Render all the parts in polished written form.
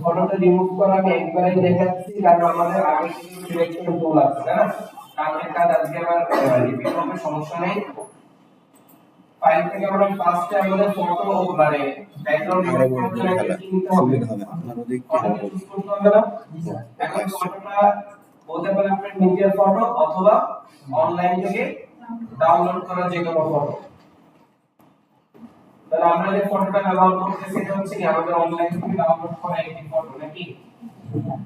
ফটোটা রিমুভ করা আমি একবারই দেখাচ্ছি, কারণ আমাদের আগে কিছু সিলেকশন টুল আছে না, কাজের কাজ আজকে আমার রিপিট হবে, সমস্যা নেই। ফাইল থেকে আমরা ফার্স্টে আমাদের ফটো মানে ব্যাকগ্রাউন্ড রিমুভ করার জন্য একটা কি নিতে হবে, ফটো চুজ করতে হবে না। এখন ফটোটা বলতে পারেন আপনার নিজের ফটো অথবা অনলাইন থেকে ডাউনলোড করা যে কোনো ফটো। তাহলে আমরা যে ফটোটা ব্যবহার করতেছি সেটা হচ্ছে কি আমাদের অনলাইন থেকে ডাউনলোড করা একটি ফটো নাকি।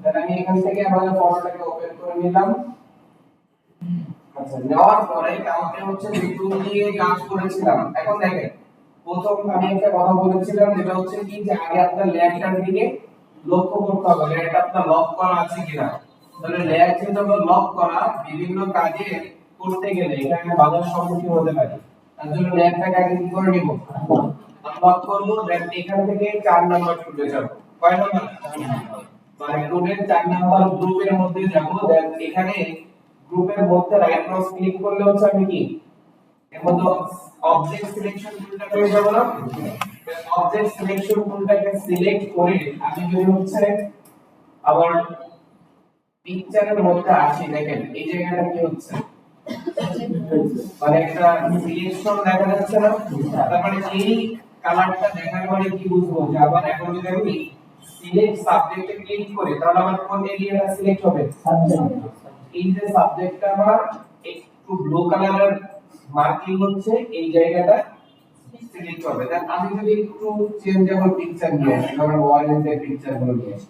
তাহলে আমি এখান থেকে আমাদের ফটোটাকে ওপেন করে নিলাম। আচ্ছা, নেওয়ার পরে কালকে হচ্ছে যে টুল দিয়ে কাজ করেছিলাম। এখন দেখেন প্রথম আমি একটা কথা বলেছিলাম যেটা হচ্ছে কি যে আগে আপনার লেয়ারটার দিকে লক্ষ্য করতে হবে লেয়ারটা আপনার লক করা আছে কিনা। তাহলে লেয়ার যেহেতু লক করা, বিভিন্ন কাজে করতে গেলে এখানে বাধার সম্মুখীন হতে পারে। তার জন্য লেয়ারটাকে আগে কি করে নিব, আনলক করব। দেন এখান থেকে 4 নাম্বার টুলে যাব। কয় নাম্বার? মানে টুলের 4 নাম্বার গ্রুপের মধ্যে যাব। দেন এখানে গ্রুপের মধ্যে রাইট মাউস ক্লিক করলে হচ্ছে আমি কি এর মধ্যে অবজেক্ট সিলেকশন টুলটা পেয়ে যাব না। অবজেক্ট সিলেকশন টুলটাকে সিলেক্ট করে আমি যদি হচ্ছে আবার পিকচারের মধ্যে আসি, দেখেন এই জায়গাটা কি হচ্ছে, মানে একটা সিলেকশন দেখা যাচ্ছে না। তার মানে এই কালারটা দেখার পরে কি বুঝবো যে আবার এখন যদি আমি সিলেক্ট সাবজেক্টে ক্লিক করি তাহলে আমার কোন এরিয়াটা সিলেক্ট হবে, সাবজেক্ট। এই যে সাবজেক্টটা আমার একটু ব্লু কালারের মার্কিং হচ্ছে, এই জায়গাটা সিলেক্ট হবে। দেন আমি যদি একটু চেঞ্জেবল পিকচার নিয়ে আসি, আমরা ওয়ালের পিকচার গুলো নিয়ে আসি।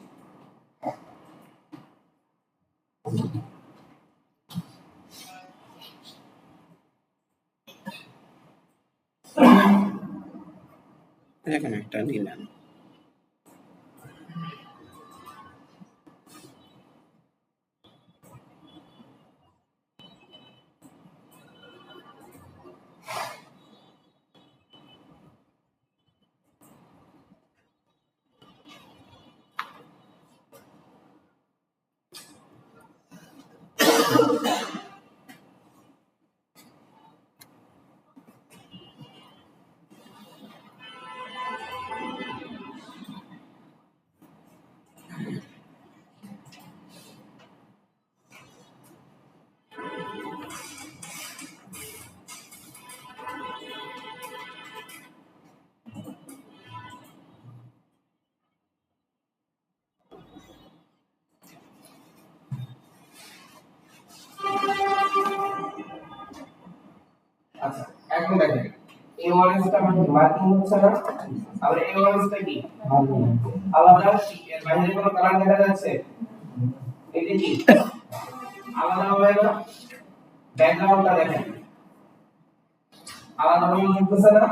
এখানে একটা নিলাম। আচ্ছা, এখন দেখেন এই ওয়ারেন্সটা আমাদের মার্কিং হচ্ছে না, আর এই ওয়ারেন্সটা কি আলাদা, এর বাইরে কোনো কালার দেখা যাচ্ছে, এটা কি আলাদা হবে না। ব্যাকগ্রাউন্ডটা দেখেন আলাদা ভাবে লাগতেছে না,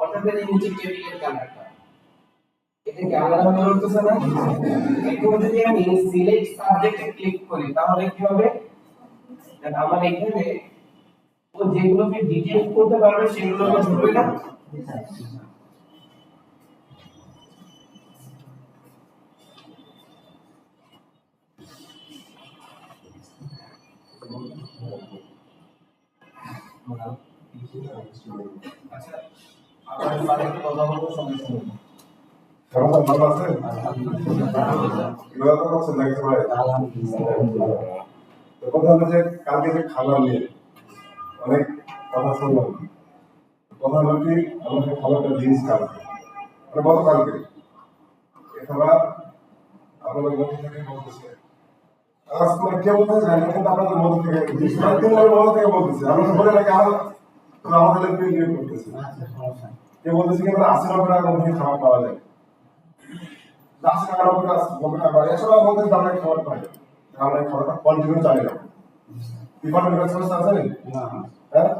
অর্থাৎ এই নিচে টেবিলের কালারটা এটা কি আলাদা ভাবে লাগতেছে না। এখন যদি আমি সিলেক্ট সাবজেক্টে ক্লিক করি তাহলে কি হবে, আমার এখানে ও যেগুলোকে ডিটেইলস করতে পারবে সেগুলোকে ধরবে না। আচ্ছা, আপনার সাথে একটু কথা বলবো, সমস্যা নেই। কেমন ভালো আছেন? কিভাবে করছেন নাকি ভাই? তো কথা হলো যে কালকে যে খাবার নিয়ে অনেক কথা শুনলাম। কথা হলো কি আমাকে খাবারটা দিয়েছি কালকে, মানে গতকালকে এই খাবার আপনাদের মধ্যে থেকে বলতেছে। আজ তোমার কে বলতে জানি না, কিন্তু আপনাদের মধ্যে থেকে তিনজনের মধ্যে থেকে বলতেছে। আমি তো বলে নাকি আমাদের ইয়ে করতেছে। কে বলতেছে কি আমরা ৮০ টাকার মধ্যে খাবার পাওয়া যায়। ৮০ টাকার মধ্যে এছাড়াও আমাদের দামে খাবার পাই, আমরা এই খাবারটা কন্টিনিউ চালিয়ে যাবো। ডিপার্টমেন্ট ব্যবস্থা আছে না, হ্যাঁ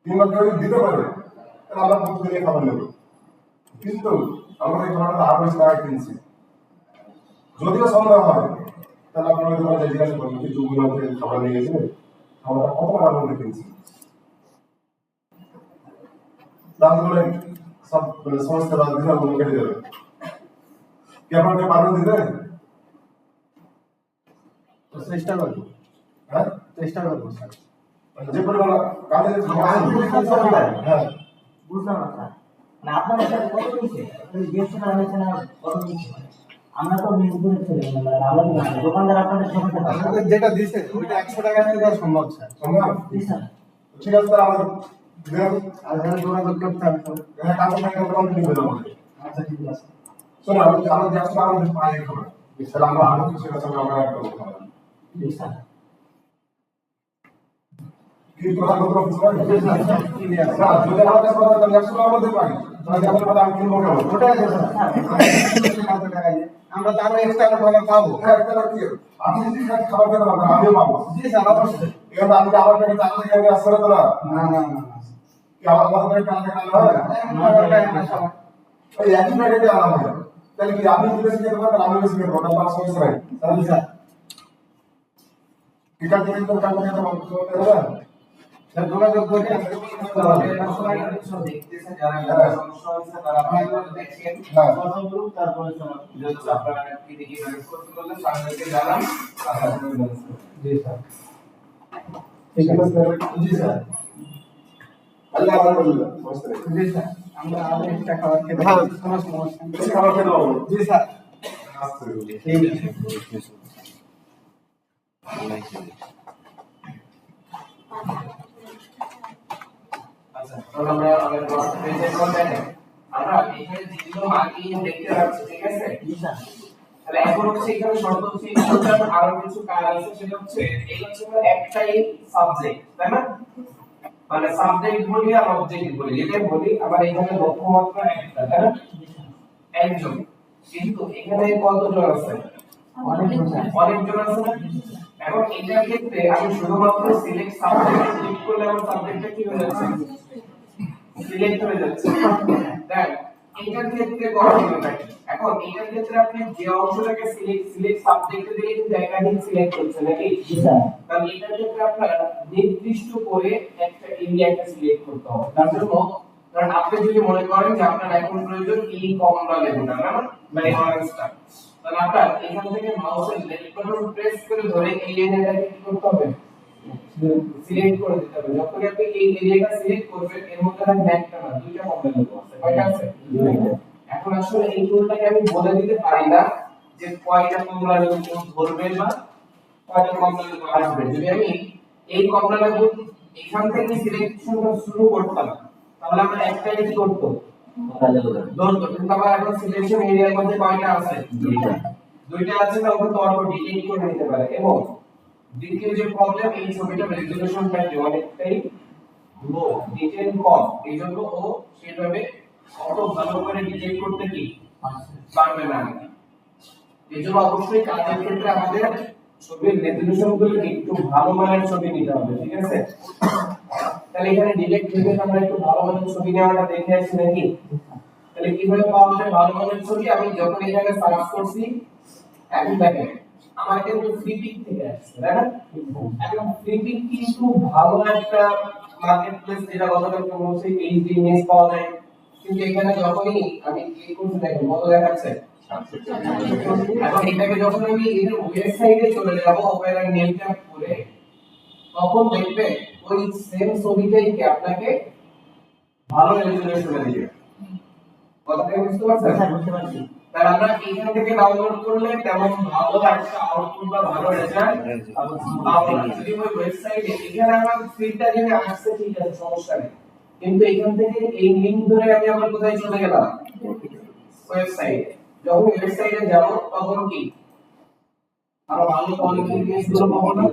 ৩ লাখ টাকা দিতে পারে, তাহলে আমরা প্রতিদিন খাবার নেব। কিন্তু আমরা এই খাবারটা ২৮ টাকা কিনছি, যদিও সন্দেহ হয় তাহলে আপনারা দোকানে জিজ্ঞাসা করবেন যে যুবগুলো থেকে খাবার নিয়ে গেছে, খাবারটা কত টাকার মধ্যে কিনছি। দাম করে সব সমস্ত দিনের মধ্যে কেটে যাবে। কি আপনাকে পারবেন দিতে? চেষ্টা করব, হ্যাঁ চেষ্টা করব স্যার। যে পরিমাণ কাজে হ্যাঁ বুঝলাম না স্যার। না আপনাদের সাথে কত দিচ্ছে দেড়শো টাকা হয়েছে না কত দিচ্ছে আমরা তো মিরপুরের ছেলে মানে আমরা দোকানদার আপনাদের সঙ্গে আমাদের যেটা দিছে ওইটা 100 টাকা নিয়ে দেওয়া সম্ভব স্যার। সম্ভব? ঠিক আছে স্যার, আমাদের দেন। আর এখানে যোগাযোগ করতে হবে তো। এখানে কাগজ থেকে কমপ্লিট করে দেবো আমাদের। আচ্ছা ঠিক আছে। শোনো, আমাদের 100 টাকা আমাদের পাই খাবে। তাহলে আমরা আরো কিছু আছে আমরা একটা করতে পারি। জি স্যার কি কথা বলতে পারছো? স্যার, যদি আমাদের কথা তাহলে 100 টাকা আমাদের পাই। তাহলে আমাদের কথা আমি কিনবো কেন? ওটাই আছে স্যার। টাকা দিয়ে আমরা তো আরো এক্সট্রা টাকা পাবো। হ্যাঁ, এটা কি? আপনি যদি খালি খাবার খেতে পারবেন, আমিও পাবো। জি স্যার অবশ্যই। এবার আমি আমার কাছে টাকা থেকে আসতে পারতো না। না না না কি আমার কাছে টাকা থেকে আনা হয়? ওই একই প্যাকেটে আনা হয়। তাহলে কি আপনি বেশি খেতে পারবেন, আমি বেশি খেতে পারবো, তার সমস্যা নাই। তাহলে স্যার এটা থেকে তো টাকা খেতে পারবো না। স্যার যোগাযোগ করে দেখতেছে যারা যারা সমস্যা হয়েছে তারা আপনারা দেখেন হ্যাঁ। কথা বলুন তারপরে স্যার যদি আপনারা কি দেখি ম্যানেজ করতে পারলে সামনেকে জানান জি স্যার। ঠিক আছে স্যার। জি স্যার। আল্লাহ আলহামদুলিল্লাহ। সমস্যা নেই। জি স্যার আমরা আরো এক্সট্রা খাবার খেতে পারি। কোনো সমস্যা নেই। বেশি খাবার খেতে পারবো। জি স্যার আচ্ছা। ঠিক আছে। আচ্ছা তাহলে আমরা আমাদের ক্লাস পেজে কোন দেখেন আমরা এখানে যেগুলো মার্কিং দেখতে পাচ্ছি ঠিক আছে জি স্যার তাহলে এখন হচ্ছে এখানে শর্ত হচ্ছে ইনস্ট্রাকশন আরো কিছু কাজ আছে সেটা হচ্ছে এই হচ্ছে একটাই সাবজেক্ট তাই না মানে সাবজেক্ট বলি আর অবজেক্ট বলি যেটাই বলি আবার এখানে লক্ষ্যমাত্রা একটা তাই না একজন কিন্তু এখানে কতজন আছে অনেকজন আছে না এখন এটার ক্ষেত্রে আমি শুধুমাত্র সিলেক্ট সাবজেক্ট ক্লিক করলে আমার সাবজেক্টটা কি হয়ে যাচ্ছে সিলেক্ট হয়ে যাচ্ছে দেখ এটার ক্ষেত্রে করা হবে নাকি এখন এটার ক্ষেত্রে আপনি যে অংশটাকে সিলেক্ট সাবজেক্টে দিলে কিন্তু একাধিক সিলেক্ট করছে নাকি জি স্যার তাহলে এটার ক্ষেত্রে আপনার নির্দিষ্ট করে একটা এরিয়াকে সিলেক্ট করতে হবে তার জন্য কারণ আপনি যদি মনে করেন যে আপনার এখন প্রয়োজন এই কমলা লেবুটা না মানে অরেঞ্জটা তাহলে আপনার এখান থেকে মাউসের লেফট বাটন প্রেস করে ধরে এই এরিয়াটাকে কি করতে হবে সিলেক্ট করে দিতে হবে যখন আপনি এই এরিয়াটা সিলেক্ট করবেন এর মধ্যে থাকবে একটা না দুইটা কমলা লেবু আছে কয়টা আছে এখন আসলে এই টুলটাকে আমি বলে দিতে পারি না যে কয়টা কমলা লেবু ধরবে বা কয়টা কমলা লেবু আসবে যদি আমি এই কমলা লেবু এখান থেকে সিলেকশনটা শুরু করতাম তাহলে আমরা একটাই কি করতে ধরতো কিন্তু আমার এখন সিলেকশন এরিয়ার মধ্যে কয়টা আছে দুইটা আছে না ওটা তো অটো ডিলিট করে নিতে পারে এবং দ্বিতীয় যে প্রবলেম এই ছবিটা রেজোলিউশনটা অনেকটাই লো ডিটেইল কম এইজন্য ও সেভাবে অত ভালো করে ডিটেইল করতে কি পারবে না এইজন্য অবশ্যই কাজের ক্ষেত্রে আমাদের ছবির রেজোলিউশন গুলো একটু ভালো মানের ছবি নিতে হবে ঠিক আছে তাহলে এখানে ডিরেক্ট থেকে আমরা একটু ভালো মানের ছবি নেওয়াটা দেখে আসি নাকি তাহলে কিভাবে পাওয়া যায় ভালো মানের ছবি আমি যখন এখানে সার্চ করছি এখন দেখেন আমার কিন্তু ফ্রি পিক থেকে আসছে তাই না এখন ফ্রি পিক কিন্তু ভালো একটা মার্কেট প্লেস যেটা গতকালকে বলছি এই যে ইমেজ পাওয়া যায় কিন্তু এখানে যখনই আমি ক্লিক করতে দেখেন কত দেখাচ্ছে এখন এটাকে যখন আমি এর ওয়েবসাইটে চলে যাব অপেরা নেম ট্যাব করে তখন দেখবে ওই সেম ছবিটাই কি আপনাকে ভালো রেজোলিউশনে দিবে কথাটা বুঝতে পারছেন স্যার বুঝতে পারছি তাহলে আমরা এখান থেকে ডাউনলোড করলে তেমন ভালো একটা আউটপুট বা ভালো রেজাল্ট পাবো না যদি ওই ওয়েবসাইটে এখানে আমার ফিল্টার যদি আসছে ঠিক আছে সমস্যা নেই কিন্তু এখান থেকে এই লিংক ধরে আমি আবার কোথায় চলে গেলাম ওয়েবসাইটে যখন ওয়েবসাইটে যাব তখন কি আরো ভালো কোয়ালিটির ইমেজ গুলো পাবো না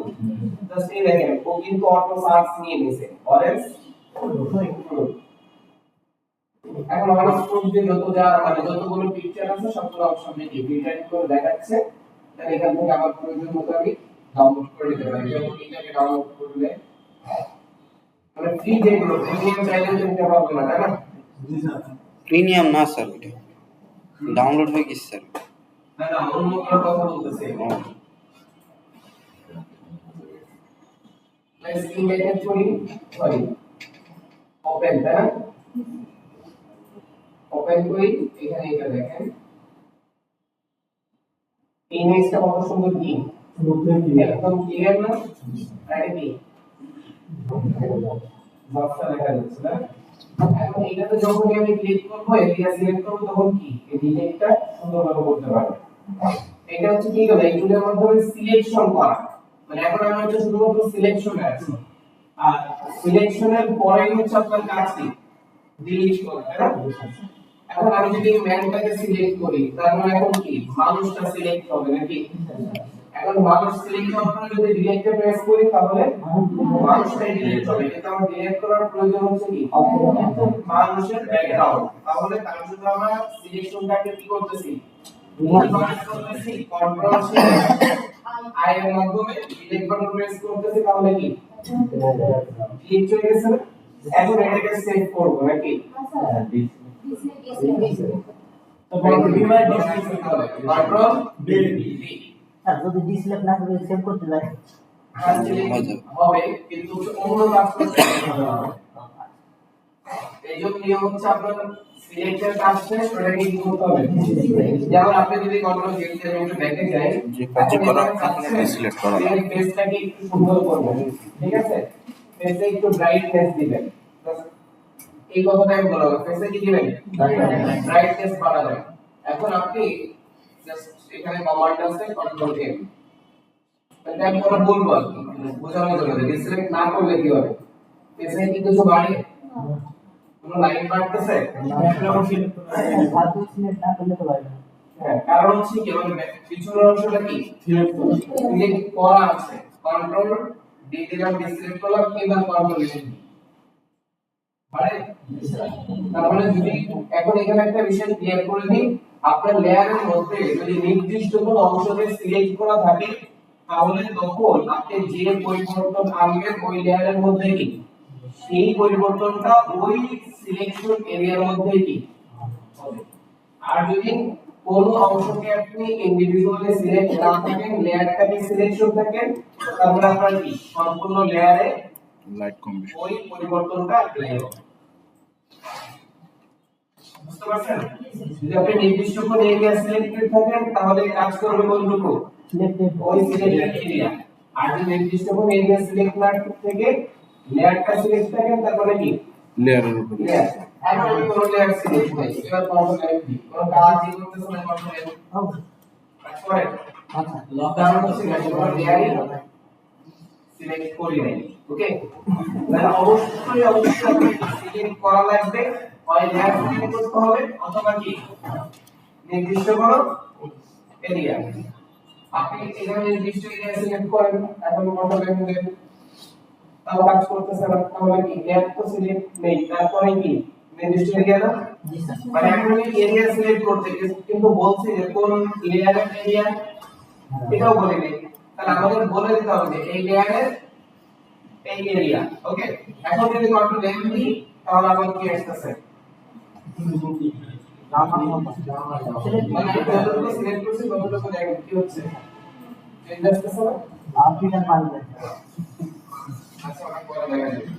জাস্ট এই দেখেন ও কিন্তু অটো সার্চ নিয়ে নিছে অরেঞ্জ এখন আমার স্ক্রিন যে যত যা মানে যতগুলো পিকচার আছে সবগুলো অপশন থেকে ফিল্টার করে দেখাচ্ছে তাহলে এখান থেকে আমার প্রয়োজন মতো আমি ডাউনলোড করে নিতে পারি যেমন এটাকে ডাউনলোড করলে মানে ফ্রি যেগুলো প্রিমিয়াম চাইলে নিতে পারবো না তাই না জি স্যার প্রিমিয়াম না স্যার ওটা ডাউনলোড হয়ে গেছে স্যার না না অন্য কোনো কথা বলতেছি লেটস ইমেজ করি সরি ওপেন তাই না ওপেন করি এখানে এটা দেখেন ইমেজটা কত সুন্দর কি একদম ক্লিয়ার না এটা কি বক্সটা দেখা যাচ্ছে না এখন এটাতে যখনই আমি ক্লিক করবো এরিয়া সিলেক্ট করবো তখন কি এই ডিটেক্টটা সুন্দরভাবে করতে পারবে। এটা হচ্ছে কি হলো এই টুলের মাধ্যমে সিলেকশন করা, মানে এখন আমি হচ্ছে শুধুমাত্র সিলেকশনে আছি, আর সিলেকশনের পরেই হচ্ছে আপনার কাজ কি ডিলিট করা, তাই না? এখন আমি যদি ম্যানটাকে সিলেক্ট করি তার মানে এখন কি মানুষটা সিলেক্ট হবে নাকি? এখন মানুষ সিলেক্ট হওয়ার পরে যদি ডিলিটে প্রেস করি তাহলে মানুষটাই ডিলিট হবে, কিন্তু আমার ডিলিট করার প্রয়োজন হচ্ছে কি মানুষের ব্যাকগ্রাউন্ড। তাহলে তার জন্য আমরা সিলেকশনটাকে কি করতেছি করতেছি কন্ট্রোল শিফট আই এর মাধ্যমে ডিলিট বাটন প্রেস করতেছি, তাহলে কি ডিলিট হয়ে গেছে না? এখন এটাকে সেভ করব নাকি? তো কন্ট্রোল ডি বাই ডিসপ্লে হবে কন্ট্রোল ডি। স্যার যদি ডিসপ্লে না করে সেভ করতে যায় হবে, কিন্তু অন্য কাজ করতে হবে। এই জন্য নিয়ম হচ্ছে আপনার সিলেক্টের কাজ শেষ ওটাকে কি করতে হবে। যেমন আপনি যদি কন্ট্রোল জেড দিয়ে একটু দেখে যাই যে কাজই করা আপনাকে সিলেক্ট করা এই পেজটাকে একটু সুন্দর করবেন, ঠিক আছে? পেজে একটু ব্রাইটনেস দিবেন, এই কথাটা আমি বলবো, পেজে কি দিবেন ব্রাইটনেস বাড়াবেন। এখন আপনি জাস্ট এখানে কমান্ড আছে কন্ট্রোল এম, এটা আমি পরে বলবো আর কি বোঝানোর জন্য। ডিসলেক্ট না করলে কি হবে, পেজে কি কিছু বাড়ে, কোনো লাইন বাড়তেছে? ফালতু সিলেক্ট না করলে তো পারবে না। হ্যাঁ, কারণ হচ্ছে কি মানে পিছনের অংশটা কি সিলেক্ট করা আছে, কন্ট্রোল ডি দিলাম ডিসলেক্ট করলাম কিংবা কন্ট্রোল এম পারে। তারপরে যদি এখন এখানে একটা বিষয় ক্লিয়ার করে দিই, আপনার লেয়ারের মধ্যে যদি নির্দিষ্ট কোনো অংশকে সিলেক্ট করা থাকে তাহলে তখন আপনি যে পরিবর্তন আনবেন ওই লেয়ারের মধ্যে কি সেই পরিবর্তনটা ওই সিলেকশন এরিয়ার মধ্যে কি হবে। আর যদি কোনো অংশকে আপনি ইন্ডিভিজুয়ালি সিলেক্ট না থাকেন, লেয়ারটাকে সিলেকশন থাকেন, তাহলে আপনার কি সম্পূর্ণ লেয়ারে লাইট কম্বিনেশন ওই পরিবর্তনটা অ্যাপ্লাই হবে। বুঝতে পারছেন? যদি আপনি নির্দিষ্ট কোনো এরিয়া সিলেক্টেড থাকেন তাহলে কাজ করবে কোনটুকু সিলেক্টেড ওই সিলেক্টেড এরিয়া। আর যদি নির্দিষ্ট কোনো এরিয়া সিলেক্ট না থেকে লেয়ারটা সিলেক্ট থাকেন তারপরে কি লেয়ারের উপর লেয়ার। এখন আমি কোনো লেয়ার সিলেক্ট করি, এবার কন্ট্রোল এম দি, কোনো কাজই করতেছ না, কন্ট্রোল এম কাজ করে। আচ্ছা লকডাউন হচ্ছে কোনো লেয়ারই সিলেক্ট করি নাই, ওকে? তাহলে অবশ্যই আপনি সিলেক্ট করা লাগবে, হয় লেয়ার সিলেক্ট করতে হবে অথবা কি নির্দিষ্ট কোনো এরিয়া। আপনি এখানে নির্দিষ্ট এরিয়া সিলেক্ট করেন, এখন কন্ট্রোল এম দেন, তাও কাজ করতেছে না, তাহলে কি লেয়ার তো সিলেক্ট নেই, তারপরে কি নির্দিষ্ট এরিয়া না, জি স্যার মানে এখন আমি এরিয়া সিলেক্ট করতে কিন্তু বলছি যে কোন লেয়ারের এরিয়া এটাও বলে নেই, তাহলে আমাদের বলে দিতে হবে যে এই লেয়ারের এই এরিয়া, ওকে? এখন যদি কন্ট্রোল এম দিই তাহলে আবার কি আসতেছে, মানে যতটুকু সিলেক্ট করছি ততটুকু দেখেন কি হচ্ছে, চেঞ্জ আসতেছে না? আপডেট পারবে আচ্ছা ওটা পরে দেখা যাবে।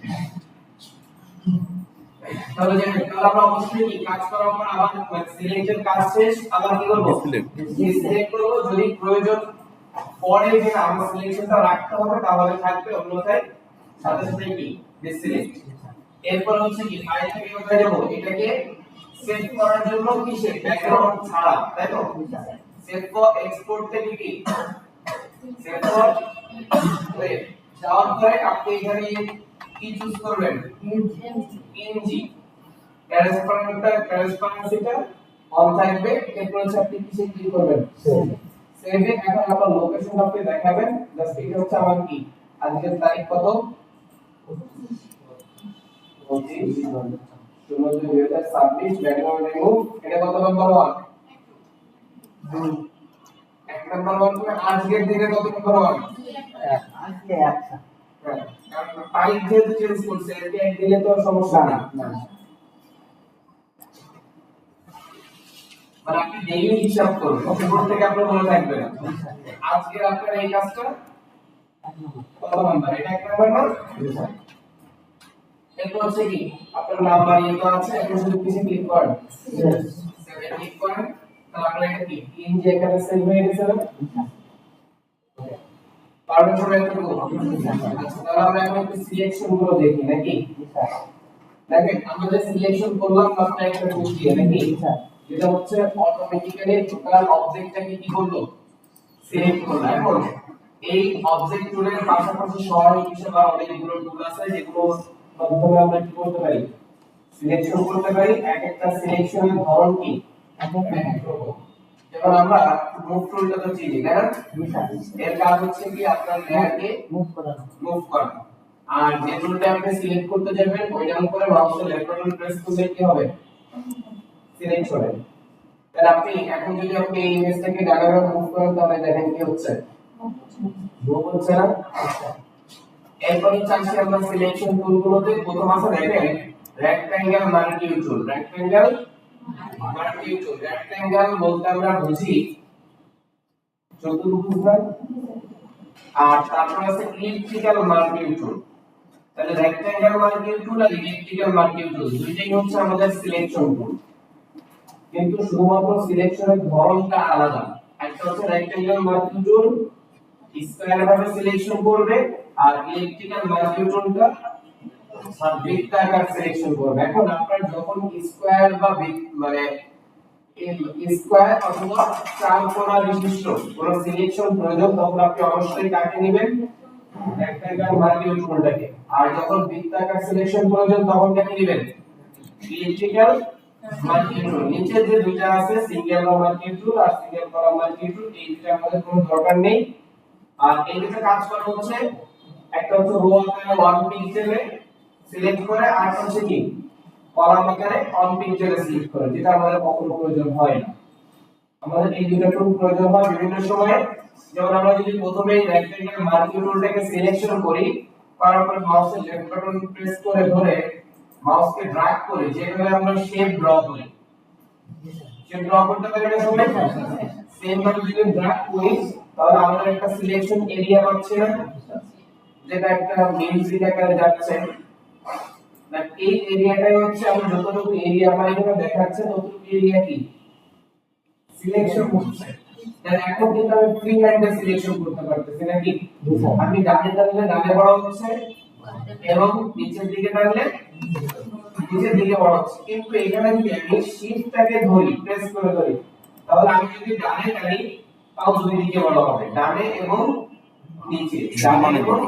তাহলে তাহলে আমরা অবশ্যই কি কাজ করার পর আবার সিলেক্টের কাজ শেষ, আবার কি করব সিলেক্ট করব, যদি প্রয়োজন পরে যে আমরা সিলেকশনটা রাখতে হবে তাহলে থাকবে, অন্যথায় সাথে সাথে কি ডিসিলেক্ট। এরপর হচ্ছে কি ফাইল থেকে কোথায় যাব, এটাকে সেভ করার জন্য কি সে ব্যাকগ্রাউন্ড ছাড়া, তাই তো? সেভ ফর এক্সপোর্ট থেকে কি সেভ ফর যাওয়ার পরে আপনি এখানে কি চুজ করবেন, ইনজি ট্রান্সপারেন্সিটা অন থাকবে। এরপর হচ্ছে আপনি কিসে ক্লিক করবেন, সেভে। এখন আপনার লোকেশন আপনি দেখাবেন, জাস্ট এটা হচ্ছে আমার কি আজকের তারিখ কত 25/06/2026, ব্যাকগ্রাউন্ড রিমুভ, এটা কত নাম্বার ওয়ান, এক নাম্বার ওয়ান। আজকের দিনে কত নাম্বার ওয়ান, আজকে আচ্ছা কারণ তারিখ যেহেতু চেঞ্জ করছে এর এক দিলে তো সমস্যা না, মানে আপনি ডেইলি হিসাব করুন, উপর থেকে আপনার মনে থাকবে না আজকে আপনার এই কাজটা কত নাম্বার, এটা এক নাম্বার না। এরপর হচ্ছে কি আপনার নাম্বার এই তো আছে, এখন শুধু কিসে ক্লিক করেন, সেভে ক্লিক করেন, তাহলে আপনার এটা কি ইন যে এখানে সেভ হয়ে গেছে না, পারবেন সবাই একটু। আচ্ছা তাহলে আমরা এখন একটু সিলেকশন গুলো দেখি নাকি। দেখেন আমরা যে সিলেকশন করলাম মাত্র একটা টুল দিয়ে নাকি স্যার এটা হচ্ছে অটোমেটিক্যালি টোটাল অবজেক্টটাকে কি করলো সিলেক্ট করলো এখন এই অবজেক্ট টুলের পাশাপাশি সহায়ক হিসেবে আরো অনেকগুলো টুল আছে যেগুলো মাধ্যমে আমরা কি করতে পারি সিলেকশন করতে পারি এক একটা সিলেকশনের ধরন কি এক এক রকম যেমন আমরা মুভ টুলটা তো চিনি তাই না এর কাজ হচ্ছে কি আপনার লেয়ারকে মুভ করানো মুভ করা আর যে টুলটা আপনি সিলেক্ট করতে যাবেন ওইটার উপরে মাউসের লেফট বাটন প্রেস করলে কি হবে সিলেক্ট হবে তাহলে আপনি এখন যদি আপনি এই ইমেজটাকে ডানে মুভ করেন তাহলে দেখেন কি হচ্ছে মুভ হচ্ছে না এরপর চাচ্ছি আমরা সিলেকশন টুলগুলোতে প্রথম আছে দেখেন রেক্ট্যাঙ্গেল মার্কিং টুল রেক্ট্যাঙ্গেল মার্কিং টুল রেক্ট্যাঙ্গেল বলতে আমরা বুঝি চতুর্ভুজ আর তারপর আছে ইলিপ্টিক্যাল মার্কিং টুল তাহলে রেক্ট্যাঙ্গেল মার্কিং টুল আর ইলিপ্টিক্যাল মার্কিং টুল দুইটাই হচ্ছে আমাদের সিলেকশন টুল কিন্তু শুধুমাত্র সিলেকশনের ধরনটা আলাদা একটা হচ্ছে রেক্ট্যাঙ্গেল মার্কিং টুল স্কয়ার ভাবে সিলেকশন করবে আর ইলিপ্টিক্যাল মার্কিং টুলটা বৃত্তাকার সিলেকশন করবে এখন আপনার যখন স্কয়ার বা মানে স্কয়ার অথবা চার কোণা বিশিষ্ট কোন সিলেকশন প্রয়োজন তখন আপনি অবশ্যই কাকে নেবেন রেক্ট্যাঙ্গেল মার্কিং টুলটাকে আর যখন বৃত্তাকার সিলেকশন প্রয়োজন তখন কাকে নেবেন ইলিপ্টিক্যাল মার্কিং টুল নিচে যে দুইটা আছে সিঙ্গেল রো মার্কিং টুল আর সিঙ্গেল কলাম মার্কিং টুল এই দুটো আমাদের কোনো দরকার নেই আর এই দুটো কাজ করা হচ্ছে একটা হচ্ছে রো আকারে ওয়ান পিক্সেলে সিলেক্ট করে আর হচ্ছে কি কলাম আকারে অন পিক্সেলে সিলেক্ট করে যেটা আমাদের কখনো প্রয়োজন হয় না আমাদের এই দুটো টুল প্রয়োজন হয় বিভিন্ন সময়ে যেমন আমরা যদি প্রথমে রেক্ট্যাঙ্গেল মার্কিং টুলটাকে সিলেকশন করি করার পরে মাউসের লেফট বাটন প্রেস করে ধরে মাউসকে ড্র্যাগ করে যেভাবে আমরা শেপ ড্র করি শেপ ড্র করতে পারি না সবাই সেম ভাবে যদি ড্র্যাগ করি তাহলে আমাদের একটা সিলেকশন এরিয়া পাচ্ছি না যেটা একটা মিউজিক আকারে যাচ্ছে না এই এরিয়াটাই হচ্ছে আমরা যতটুকু এরিয়া পাই এটা দেখাচ্ছে ততটুকু এরিয়া কি সিলেকশন হচ্ছে তাহলে এখন কিন্তু আমি ফ্রি হ্যান্ডে সিলেকশন করতে পারতেছি নাকি আমি ডানে টানলে ডানে বড় হচ্ছে এবং নিচের দিকে টানলে নিচের দিকে বড় হচ্ছে কিন্তু এখানে যদি আমি শিফটটাকে ধরি প্রেস করে ধরি তাহলে আমি যদি ডানে টানি তাও দুই দিকে বড় হবে ডানে এবং নিচে ডানে এবং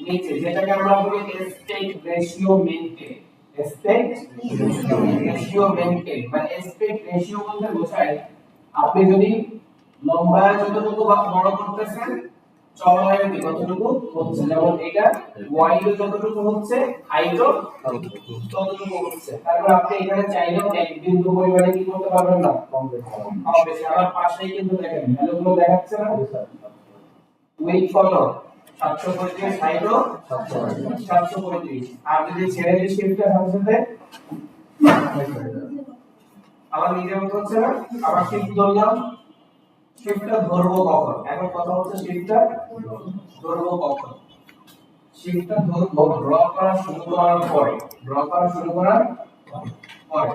নিচে যেটাকে আমরা বলি aspect ratio maintain aspect ratio maintain বা অ্যাসপেক্ট রেশিও বলতে বোঝায় আপনি যদি লম্বা যতটুকু বড় করতেছেন চওড়ায় কতটুকু হচ্ছে যেমন এটা ওয়াইড যতটুকু হচ্ছে হাইটও ততটুকু হচ্ছে তারপর আপনি এখানে চাইলেও এক বিন্দু পরিমাণে কি করতে পারবেন না কম বেশি আমার পাশেই কিন্তু দেখেন ভ্যালুগুলো দেখাচ্ছে না উইথ কত 735 হাইটও 735 আর যদি ছেড়ে দিই শিফটটা সাথে আমার নিজের মতো হচ্ছে না আবার শিফট ধরলাম শিফটটা ধরবো কখন এখন কথা হচ্ছে শিফটটা ধরবো কখন শিফটটা ধরবো ড্র করা শুরু করার পরে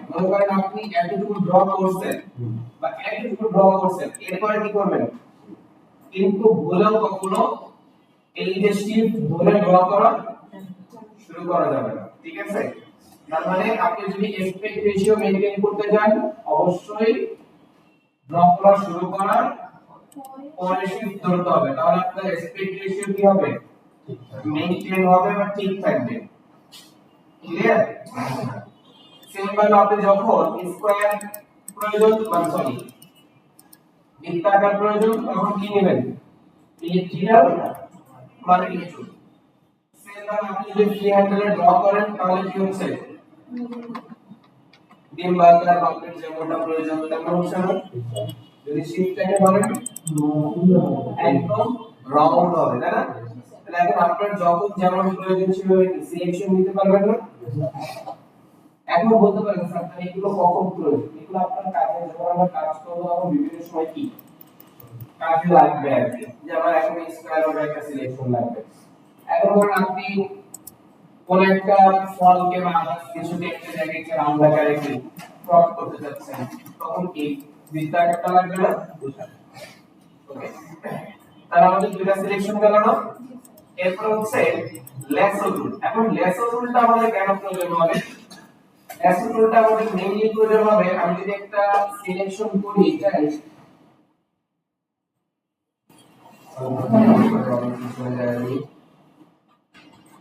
মনে করেন আপনি এতটুকু ড্র করছেন বা এতটুকু ড্র করছেন এরপরে কি করবেন কিন্তু ভুলেও কখনো এই যে শিফট ধরে ড্র করা শুরু করা যাবে না ঠিক আছে তার মানে আপনি যদি অ্যাসপেক্ট রেশিও মেইনটেইন করতে চান অবশ্যই ড্র করা শুরু করার পরে শিফট ধরতে হবে তাহলে আপনার অ্যাসপেক্ট রেশিও কি হবে মেইনটেইন হবে বা ঠিক থাকবে ক্লিয়ার সেম ভাবে আপনি যখন স্কয়ার প্রয়োজন সরি বৃত্তাকার প্রয়োজন তখন কি নেবেন ইলিপ্টিক্যাল মার্কিং টুল সেম ভাবে আপনি যদি ফ্রি হ্যান্ডে ড্র করেন তাহলে কি হচ্ছে ডিম্বাকার বাক্যের যেমনটা প্রয়োজন তেমন হচ্ছে না যদি শিফটটাকে ধরেন একদম রাউন্ড হবে তাই না তাহলে এখন আপনার যখন যেমন প্রয়োজন ছিল সিলেকশন নিতে পারবেন না এখন বলতে পারেন স্যার তাহলে এগুলো কখন প্রয়োজন এগুলো আপনার কাজে যখন আমরা কাজ করবো তখন বিভিন্ন সময় কি কাজে লাগবে আর কি যে আমার এখন স্কয়ার হবে একটা সিলেকশন লাগবে এখন ধরুন আপনি কোন একটা ফলকে বা কিছুকে একটা জায়গায় একটা রাউন্ড আকারে কি ক্রপ করতে যাচ্ছেন তখন কি বৃত্তাকারটা লাগবে না ওকে তাহলে আমাদের দুটো সিলেকশন গেল না এরপর হচ্ছে ল্যাসো টুল এখন ল্যাসো টুলটা আমাদের কেন প্রয়োজন হবে ল্যাসো টুলটা আমাদের মেইনলি প্রয়োজন হবে আমি যদি একটা সিলেকশন করি চাই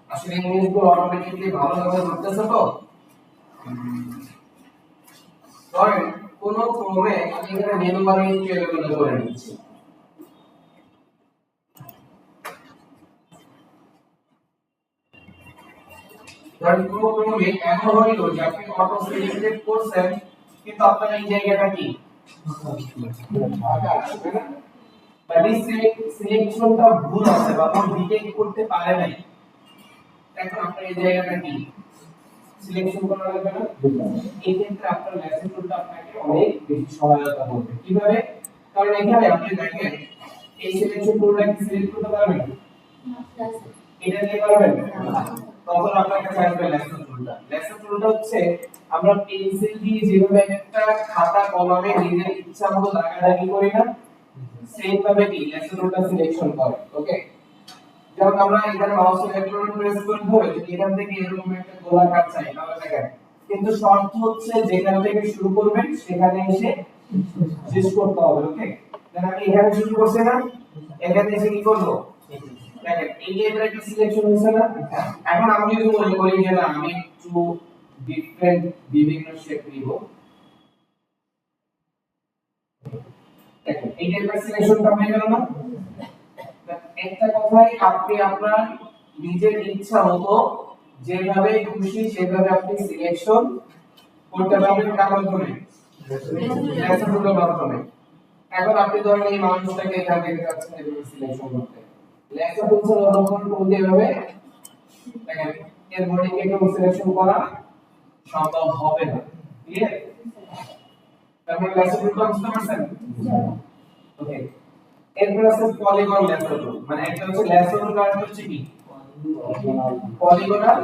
আসলে ইংলিশগুলো অটোমেটিক্যালি ভালোভাবে করতেছে তো ধরেন কোন ক্রমে আমি এখানে মেনু বারে এলোমেলো করে নিচ্ছি ধরেন কোন ক্রমে এমন হইলো যে আপনি অটো সিলেক্টেড করছেন কিন্তু আপনার এই জায়গাটা কি ফাঁকা আসবে না বা সিলেকশনটা ভুল আছে বা আপনি ডিটেক্ট করতে পারে নাই এখন আপনার এই জায়গাটা কি সিলেকশন করা লাগবে না এই ক্ষেত্রে আপনার ল্যাসো টুলটা আপনাকে অনেক বেশি সহায়তা করবে কিভাবে কারণ এখানে আপনি দেখেন এই সিলেকশন টুলটা কি সিলেক্ট করতে পারবেন এটা দিয়ে পারবেন তখন আপনার কাছে আসবে ল্যাসো টুলটা হচ্ছে আমরা পেন্সিল দিয়ে যেভাবে একটা খাতা কলমে নিজের ইচ্ছা মতো দাগাদাগি করি না সেম ভাবে কি ল্যাসো টুলটা সিলেকশন করে ওকে যেমন আমরা এখানে মাউস ক্লিক প্রেস করব এখান থেকে এরকম একটা গোলাকার চাই তাহলে দেখেন কিন্তু শর্ত হচ্ছে যেখান থেকে শুরু করবেন সেখানে এসে শেষ করতে হবে ওকে দেখেন আমি এখানে শুরু করছি না এখানে এসে কি করব দেখেন এই যে এটা একটা সিলেকশন হয়েছে না এখন আমি যদি মনে করি যে না আমি একটু ডিফারেন্ট বিভিন্ন শেপ নিব দেখেন এই যে একটা সিলেকশনটা হয়ে গেল না একটা কথাই আপনি আপনার নিজের ইচ্ছা মতো যেভাবে খুশি সেভাবে আপনি সিলেকশন করতে পারবেন কার মাধ্যমে ল্যাসো টুলের মাধ্যমে এখন আপনি ধরেন এই মানুষটাকে এখান থেকে যাচ্ছেন এভাবে সিলেকশন করতে ল্যাসো টুলস অবলম্বন করতে এভাবে দেখেন এর বডিকে কেউ সিলেকশন করা সম্ভব হবে না ক্লিয়ার তারপর ল্যাসো টুলটা বুঝতে পারছেন ওকে এরপর আছে পলিগন ল্যাসো টুল মানে একটা হচ্ছে ল্যাসো টুল আর একটা হচ্ছে কি পলিগনাল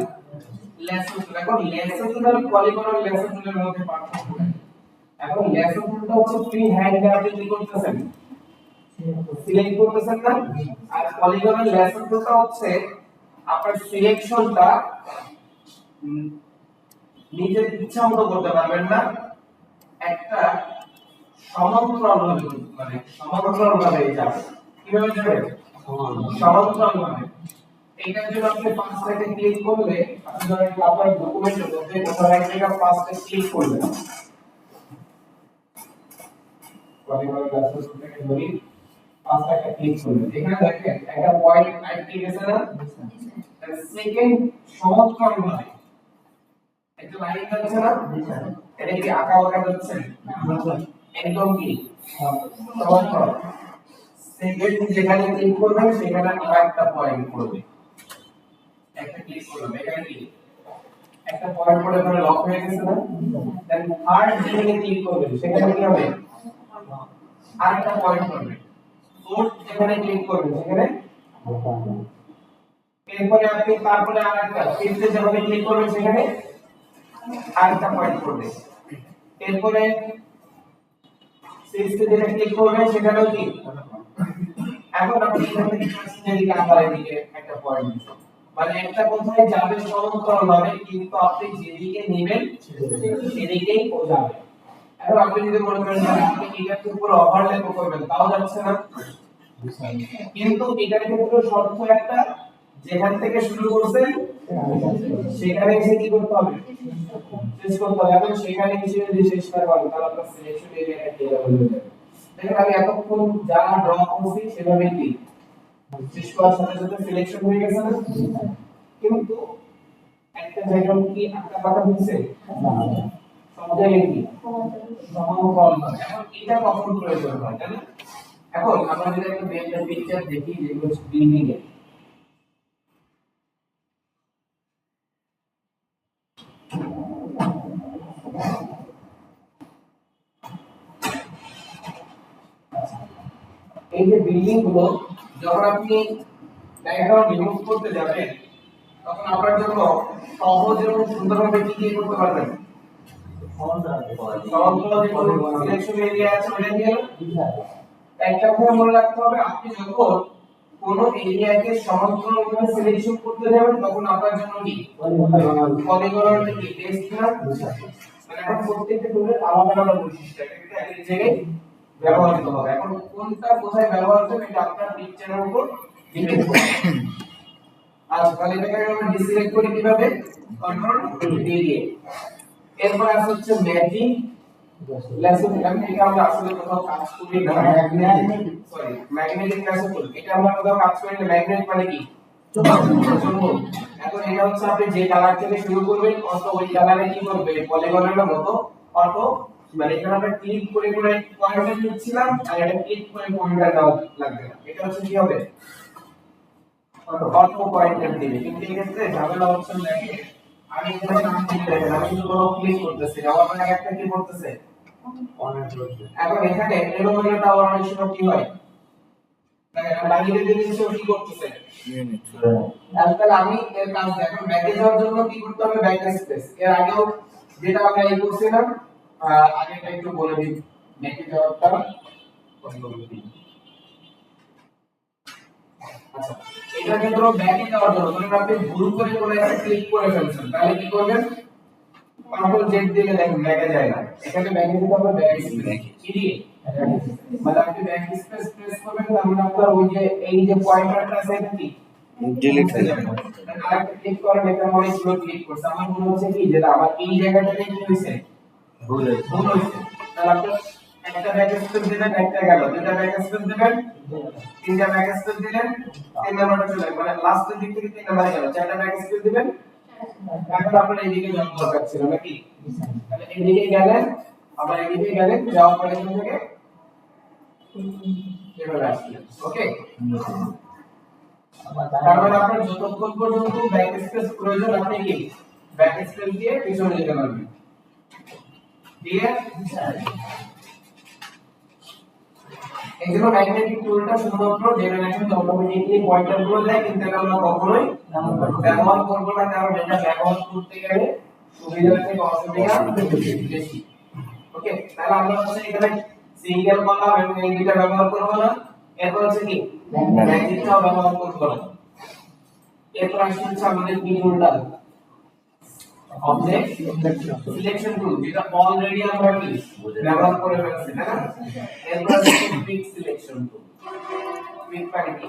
ল্যাসো টুল এখন ল্যাসো টুল আর পলিগনাল ল্যাসো টুলের মধ্যে পার্থক্য এখন ল্যাসো টুলটা হচ্ছে ফ্রি হ্যান্ডে আপনি কি করতেছেন সিলেক্ট করতেছেন না আর পলিগনাল ল্যাসো টুলটা হচ্ছে আপনার সিলেকশনটা নিজের ইচ্ছা মতো করতে পারবেন না একটা সমান্তরালভাবে মানে সমান্তরালভাবে যাবে কিভাবে যাবে সমান্তরালভাবে এইটার জন্য আপনি পাঁচটাকে ক্লিক করলে আপনি ধরেন আপনার ডকুমেন্টের মধ্যে কোথাও এক জায়গায় পাঁচটা ক্লিক করবেন পরিবার ক্লাসরুমটাকে ধরি পাঁচটাকে ক্লিক করবেন এখানে দেখেন একটা পয়েন্ট আইটি গেছে না তাহলে সেকেন্ড সমান্তরালভাবে একটা লাইন যাচ্ছে না এটা কি আঁকা বাঁকা যাচ্ছে একদম কি সমান্তরাল সেকেন্ড যেখানে ক্লিক করবেন সেখানে আরেকটা পয়েন্ট করবে একটা ক্লিক করলাম এখানে কি একটা পয়েন্ট পড়ে ধরে লক হয়ে গেছে না দেন থার্ড যেখানে ক্লিক করবেন সেখানে কি হবে আরেকটা পয়েন্ট করবে ফোর্থ যেখানে ক্লিক করবেন সেখানে এরপরে আপনি তারপরে আরেকটা ফিফথে যেখানে ক্লিক করবেন সেখানে আরেকটা পয়েন্ট করবে এরপরে সিক্সথে যেখানে ক্লিক করবেন সেখানেও কি এখন আপনি এখান থেকে এদিকে আবার এদিকে একটা পয়েন্ট দিচ্ছেন মানে একটা কোথায় যাবে সমান্তরালভাবে কিন্তু আপনি যেদিকে নেবেন সেদিকেই ও যাবে এখন আপনি যদি মনে করেন যে আপনি এটাকে পুরো ওভারল্যাপ করবেন তাও যাচ্ছে না কিন্তু এটার ক্ষেত্রে শর্ত একটা যেখান থেকে শুরু করছেন সেখানে এসে কি করতে হবে শেষ করতে হবে এবং সেখানে এসে যদি শেষ না করেন তাহলে আপনার সিলেকশন এরিয়াটা ক্লিয়ার হয়ে যাবে দেখেন আমি এতক্ষণ যা ড্র করছি সেভাবেই কি শেষ করার সাথে সাথে সিলেকশন হয়ে গেছে না কিন্তু একটা জায়গায় কি আঁকা বাঁকা হয়েছে সব জায়গায় কি সমান্তরাল নয় এখন এটা কখন প্রয়োজন হয় তাই না এখন আমরা যদি একটা পিকচার দেখি যেগুলো বিল্ডিং এর এই যে বিল্ডিং গুলো যখন আপনি ব্যাকগ্রাউন্ড রিমুভ করতে যাবেন তখন আপনার জন্য সহজ এবং সুন্দরভাবে কি কি করতে পারবেন সমান্তরাল যে সিলেকশন এরিয়া আছে ওটা দিয়ে একটা কথা মনে রাখতে হবে আপনি যখন কোন এরিয়াকে সমান্তরালভাবে সিলেকশন করতে যাবেন তখন আপনার জন্য কি পলিগনটা কি টেস্ট না মানে এখন প্রত্যেকটা টুলের আলাদা আলাদা বৈশিষ্ট্য এটা এক জায়গায় ব্যবহার করতে হবে এখন কোনটা কোথায় ব্যবহার করতে এটা আপনার পিকচারের উপর ডিপেন্ড করে আচ্ছা তাহলে এটাকে আমরা ডিসিলেক্ট করি কিভাবে কন্ট্রোল ডি দিয়ে এরপর আসছে হচ্ছে ম্যাজিক লেসন এটা আমরা আসলে কোথাও কাজ করি না সরি ম্যাগনেটিক লেসন এটা আমরা কোথাও কাজ করি না ম্যাগনেট মানে কি চুম্বক এখন এটা হচ্ছে আপনি যে কালার থেকে শুরু করবেন অটো ওই কালারে কি করবে পলিগনের মতো অটো মানে এখানে আমরা ক্লিক করে করে পয়েন্টার নিচ্ছিলাম আর এটা ক্লিক করে পয়েন্টার দাও লাগবে না এটা হচ্ছে কি হবে অটো পয়েন্টার দিবে কিন্তু এই ক্ষেত্রে ঝামেলা অপশন দেখে আমি এখানে নাম দিয়ে দেখেন আমি শুধু কোনো ক্লিক করতেছি আমার মানে একটা কি করতেছে এখন এখানে এলোমেলোটা অনেক সময় কি হয় দেখেন লাগিয়ে দিয়ে দিচ্ছে কি করতেছে তাহলে আমি এর কাজ এখন ব্যাকে যাওয়ার জন্য কি করতে হবে ব্যাক স্পেস এর আগেও যেটা আমরা এই করছিলাম আগেটা একটু বলে দিই ব্যাকে যাওয়ারটা আচ্ছা এটা কিন্তু ব্যাকে যাওয়ার জন্য ধরুন আপনি ভুল করে কোনো একটা ক্লিক করে ফেলছেন তাহলে কি করবেন কন্ট্রোল জেড দিলে দেখেন ব্যাকে যায় না এখানে ব্যাকে দিতে হবে ব্যাক স্পেস কি দিয়ে মানে আপনি ব্যাক স্পেস প্রেস করবেন তাহলে আপনার ওই যে এই যে পয়েন্টারটা আছে এটা কি ডিলিট হয়ে যাবে আরেকটা ক্লিক করেন এটা মনে হয় ক্লিক করছে আমার মনে হচ্ছে কি যে আমার এই জায়গাটাতে কি হইছে ভুল হইছে তাহলে আপনি একটা ব্যাক স্পেস দিলেন একটা গেল দুটো ব্যাক স্পেস দিবেন তিনটা ব্যাক স্পেস দিলেন তিন নাম্বারটা চলে মানে লাস্টের দিক থেকে তিন নাম্বারে গেল চারটা ব্যাক স্পেস দিবেন এখন আপনার এইদিকে যাওয়ার দরকার ছিল নাকি তাহলে এইদিকে গেলেন আবার এইদিকে গেলেন যাওয়ার পরে এখান থেকে এভাবে আসলেন ওকে তার মানে আপনার যতক্ষণ পর্যন্ত ব্যাক স্পেস প্রয়োজন আপনি কি ব্যাক স্পেস দিয়ে পিছনে যেতে পারবেন ক্লিয়ার এই জন্য ম্যাগনেটিক টুলটা শুধুমাত্র জেনারেশন অটোমেটিক্যালি পয়েন্টার গুলো দেয় কিন্তু এটা আমরা কখনোই ব্যবহার করব না কারণ এটা ব্যবহার করতে গেলে সুবিধা থেকে অসুবিধা বেশি ওকে তাহলে আমরা হচ্ছে এখানে সিঙ্গেল কলাম এবং এই দুটো ব্যবহার করব না এরপর হচ্ছে কি ম্যাজিকটাও ব্যবহার করব না এরপর আসছে আমাদের কি টুলটা অবজেক্ট সিলেকশন টুল যেটা অলরেডি আমরা কি ব্যবহার করে ফেলেছি তাই না এরপর হচ্ছে কুইক সিলেকশন টুল কুইক মানে কি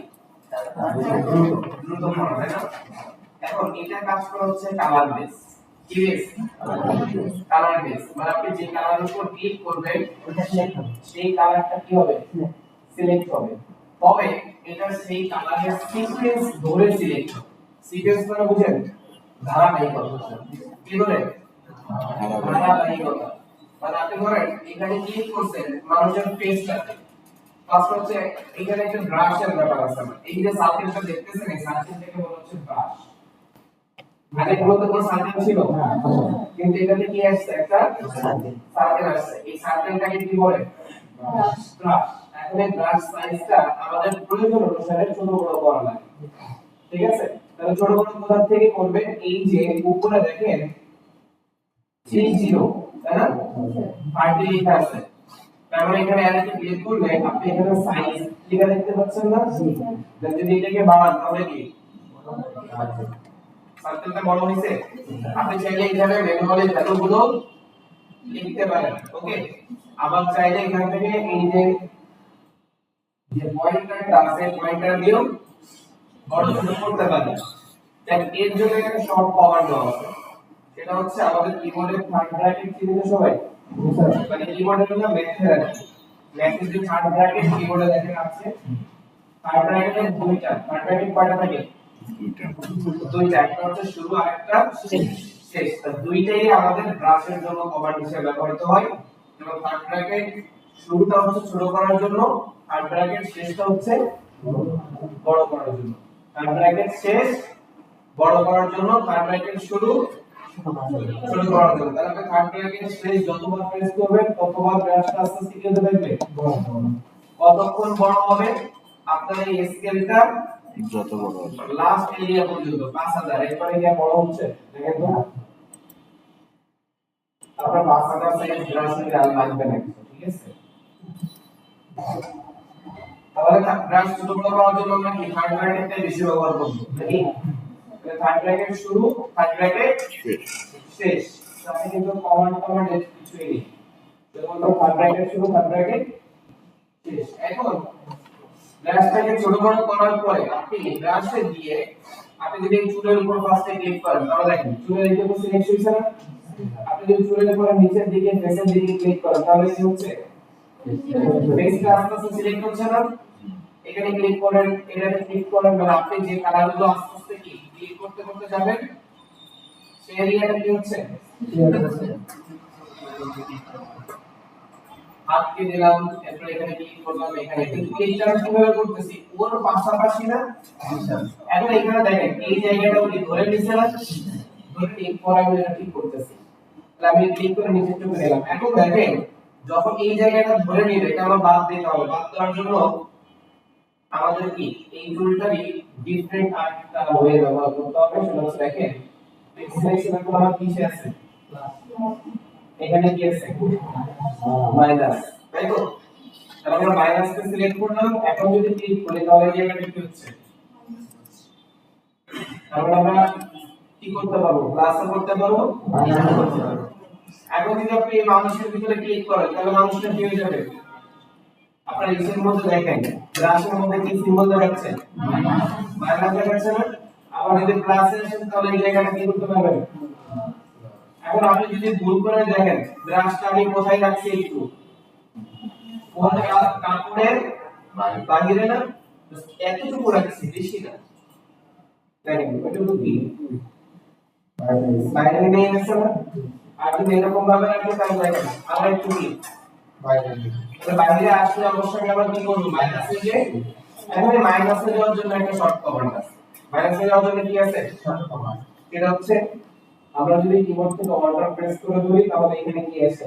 দ্রুত মনে তাই না এখন এটা কাজ করা হচ্ছে কালার বেস কি বেস কালার বেস মানে আপনি যে কালার উপর ক্লিক করবেন ওটা সিলেক্ট হবে সেই কালারটা কি হবে সিলেক্ট হবে তবে এটা সেই কালারের সিকোয়েন্স ধরে সিলেক্ট হবে সিকোয়েন্স মানে বুঝেন ধারাবাহিকতা কি বলে ধারাবাহিকতা মানে আপনি ধরেন এখানে ক্লিক করছেন মানুষের ফেসটাতে ফার্স্ট হচ্ছে এখানে একটা ব্রাশের ব্যাপার আছে এই যে সার্কেলটা দেখতেছেন এই সার্কেল থেকে বলা হচ্ছে ব্রাশ আগে বলতে কোন সার্কেল ছিল কিন্তু এটাতে কি আসছে একটা সার্কেল আসছে এই সার্কেলটাকে কি বলে ব্রাশ এখন এই ব্রাশ সাইজটা আমাদের প্রয়োজন অনুসারে ছোট বড় করা লাগে ঠিক আছে তাহলে ছোট বড় কোথা থেকে করবেন এই যে উপরে দেখেন 30 তাই না 30 লেখা আছে তারপরে এখানে আরেকটা ক্লিক করলে আপনি এখানে সাইজ লেখা দেখতে পাচ্ছেন না যদি এটাকে বাড়ান তাহলে কি সার্কেলটা বড় হইছে আপনি চাইলে এখানে ম্যানুয়ালি ভ্যালুগুলো লিখতে পারেন ওকে আবার চাইলে এখান থেকে এই যে পয়েন্টারটা আছে পয়েন্টার দিও বড় ছোট করতে পারেন দেন এর জন্য একটা শর্ট কমান্ড আছে সেটা হচ্ছে আমাদের কিবোর্ডের থার্ড ব্র্যাকেট চিহ্ন সবাই মানে কিবোর্ডের জন্য ম্যাথের আছে ম্যাথের যে থার্ড ব্র্যাকেট কিবোর্ডে দেখেন আছে থার্ড ব্র্যাকেটের দুইটা থার্ড ব্র্যাকেট কয়টা থাকে দুইটা একটা হচ্ছে শুরু আর একটা শেষ তো দুইটাই আমাদের ব্রাশের জন্য কমান্ড হিসেবে ব্যবহৃত হয় এবং থার্ড ব্র্যাকেট শুরুটা হচ্ছে ছোট করার জন্য থার্ড ব্র্যাকেট শেষটা হচ্ছে বড় করার জন্য থার্ড ব্র্যাকেট শেষ বড় করার জন্য থার্ড ব্র্যাকেট শুরু ছোট করার জন্য তাহলে আপনি থার্ড ব্র্যাকেট শেষ যতবার প্রেস করবেন ততবার ব্রাশটা আস্তে আস্তে কি হতে থাকবে কতক্ষণ বড় হবে আপনার এই স্কেলটা যত বড় হবে লাস্ট এরিয়া পর্যন্ত 5000 এরপরে কি বড় হচ্ছে দেখেন তো আপনার 5000 সাইজ ব্রাশ নিতে লাগবে না ঠিক আছে তাহলে ব্রাশ ছোট বড় করার জন্য আমরা কি থার্ড ব্র্যাকেটটা বেশি ব্যবহার করব নাকি তাহলে থার্ড ব্র্যাকেট শুরু থার্ড ব্র্যাকেট শেষ তাহলে কিন্তু কমন কিছুই নেই যেমন থার্ড ব্র্যাকেট শুরু থার্ড ব্র্যাকেট শেষ এখন ব্রাশটাকে ছোট বড় করার পরে আপনি ব্রাশে দিয়ে আপনি যদি এই চুলের উপর ফার্স্টে ক্লিক করেন তাহলে দেখেন চুলের এই যে সিলেক্ট হয়েছে না আপনি যদি চুলের উপর নিচের দিকে ফেসের দিকে ক্লিক করেন তাহলে কি হচ্ছে ফেসটা আস্তে আস্তে সিলেক্ট হচ্ছে না এখানে ক্লিক করেন এখানে ক্লিক করেন মানে আপনি যে কালারগুলো আস্তে আস্তে কি ক্লিক করতে করতে যাবেন সেই এরিয়াটা কি হচ্ছে হাতকে দিলাম এরপর এখানে ক্লিক করলাম এখানে কিন্তু ক্লিকটা কিভাবে করতেছি ওর পাশাপাশি না এখন এখানে দেখেন এই জায়গাটাও কি ধরে নিছে না ধরে ক্লিক করা আমি এটা ঠিক করতেছি তাহলে আমি ক্লিক করে নিচে চলে গেলাম এখন দেখেন যখন এই জায়গাটা ধরে নিবে এটা আমরা বাদ দিতে হবে বাদ দেওয়ার জন্য আমাদের কি এই টুলটারই ডিফারেন্ট আরেকটা ওয়ে ব্যবহার করতে হবে সেটা হচ্ছে দেখেন সিলেকশন গুলো আমার কিসে আছে এখানে কি আছে মাইনাস তাই তো তাহলে আমরা মাইনাসকে সিলেক্ট করলাম এখন যদি ক্লিক করি তাহলে এই জায়গাটা কি হচ্ছে তাহলে আমরা কি করতে পারবো প্লাস করতে পারবো মাইনাস করতে পারবো এখন যদি আপনি মানুষের ভিতরে ক্লিক করেন তাহলে মানুষটা কি হয়ে যাবে আপনার ইসের মধ্যে দেখেন ব্রাশের মধ্যে কি সিম্বল দেখাচ্ছে মাইনাস দেখাচ্ছে না আবার যদি প্লাসে আসেন তাহলে এই জায়গাটা কি করতে পারবেন এখন আপনি যদি ভুল করে দেখেন ব্রাশটা আমি কোথায় রাখছি একটু কোন কাপড়ের বাইরে না এতটুকু রাখছি বেশি না দেখেন ওইটুকু কি বাইরে নিয়ে গেছে না আর যদি এরকম ভাবে রাখেন তাহলে দেখেন আবার একটু কি বাইরে আসলে অবশ্যই আবার কি করব মাইনাসে যে এখানে মাইনাসে যাওয়ার জন্য একটা শর্ট কমান্ড আছে মাইনাসে যাওয়ার জন্য কি আছে শর্ট কমান্ড এটা হচ্ছে আমরা যদি কিবোর্ড থেকে অল্টার প্রেস করে ধরি তাহলে এখানে কি আছে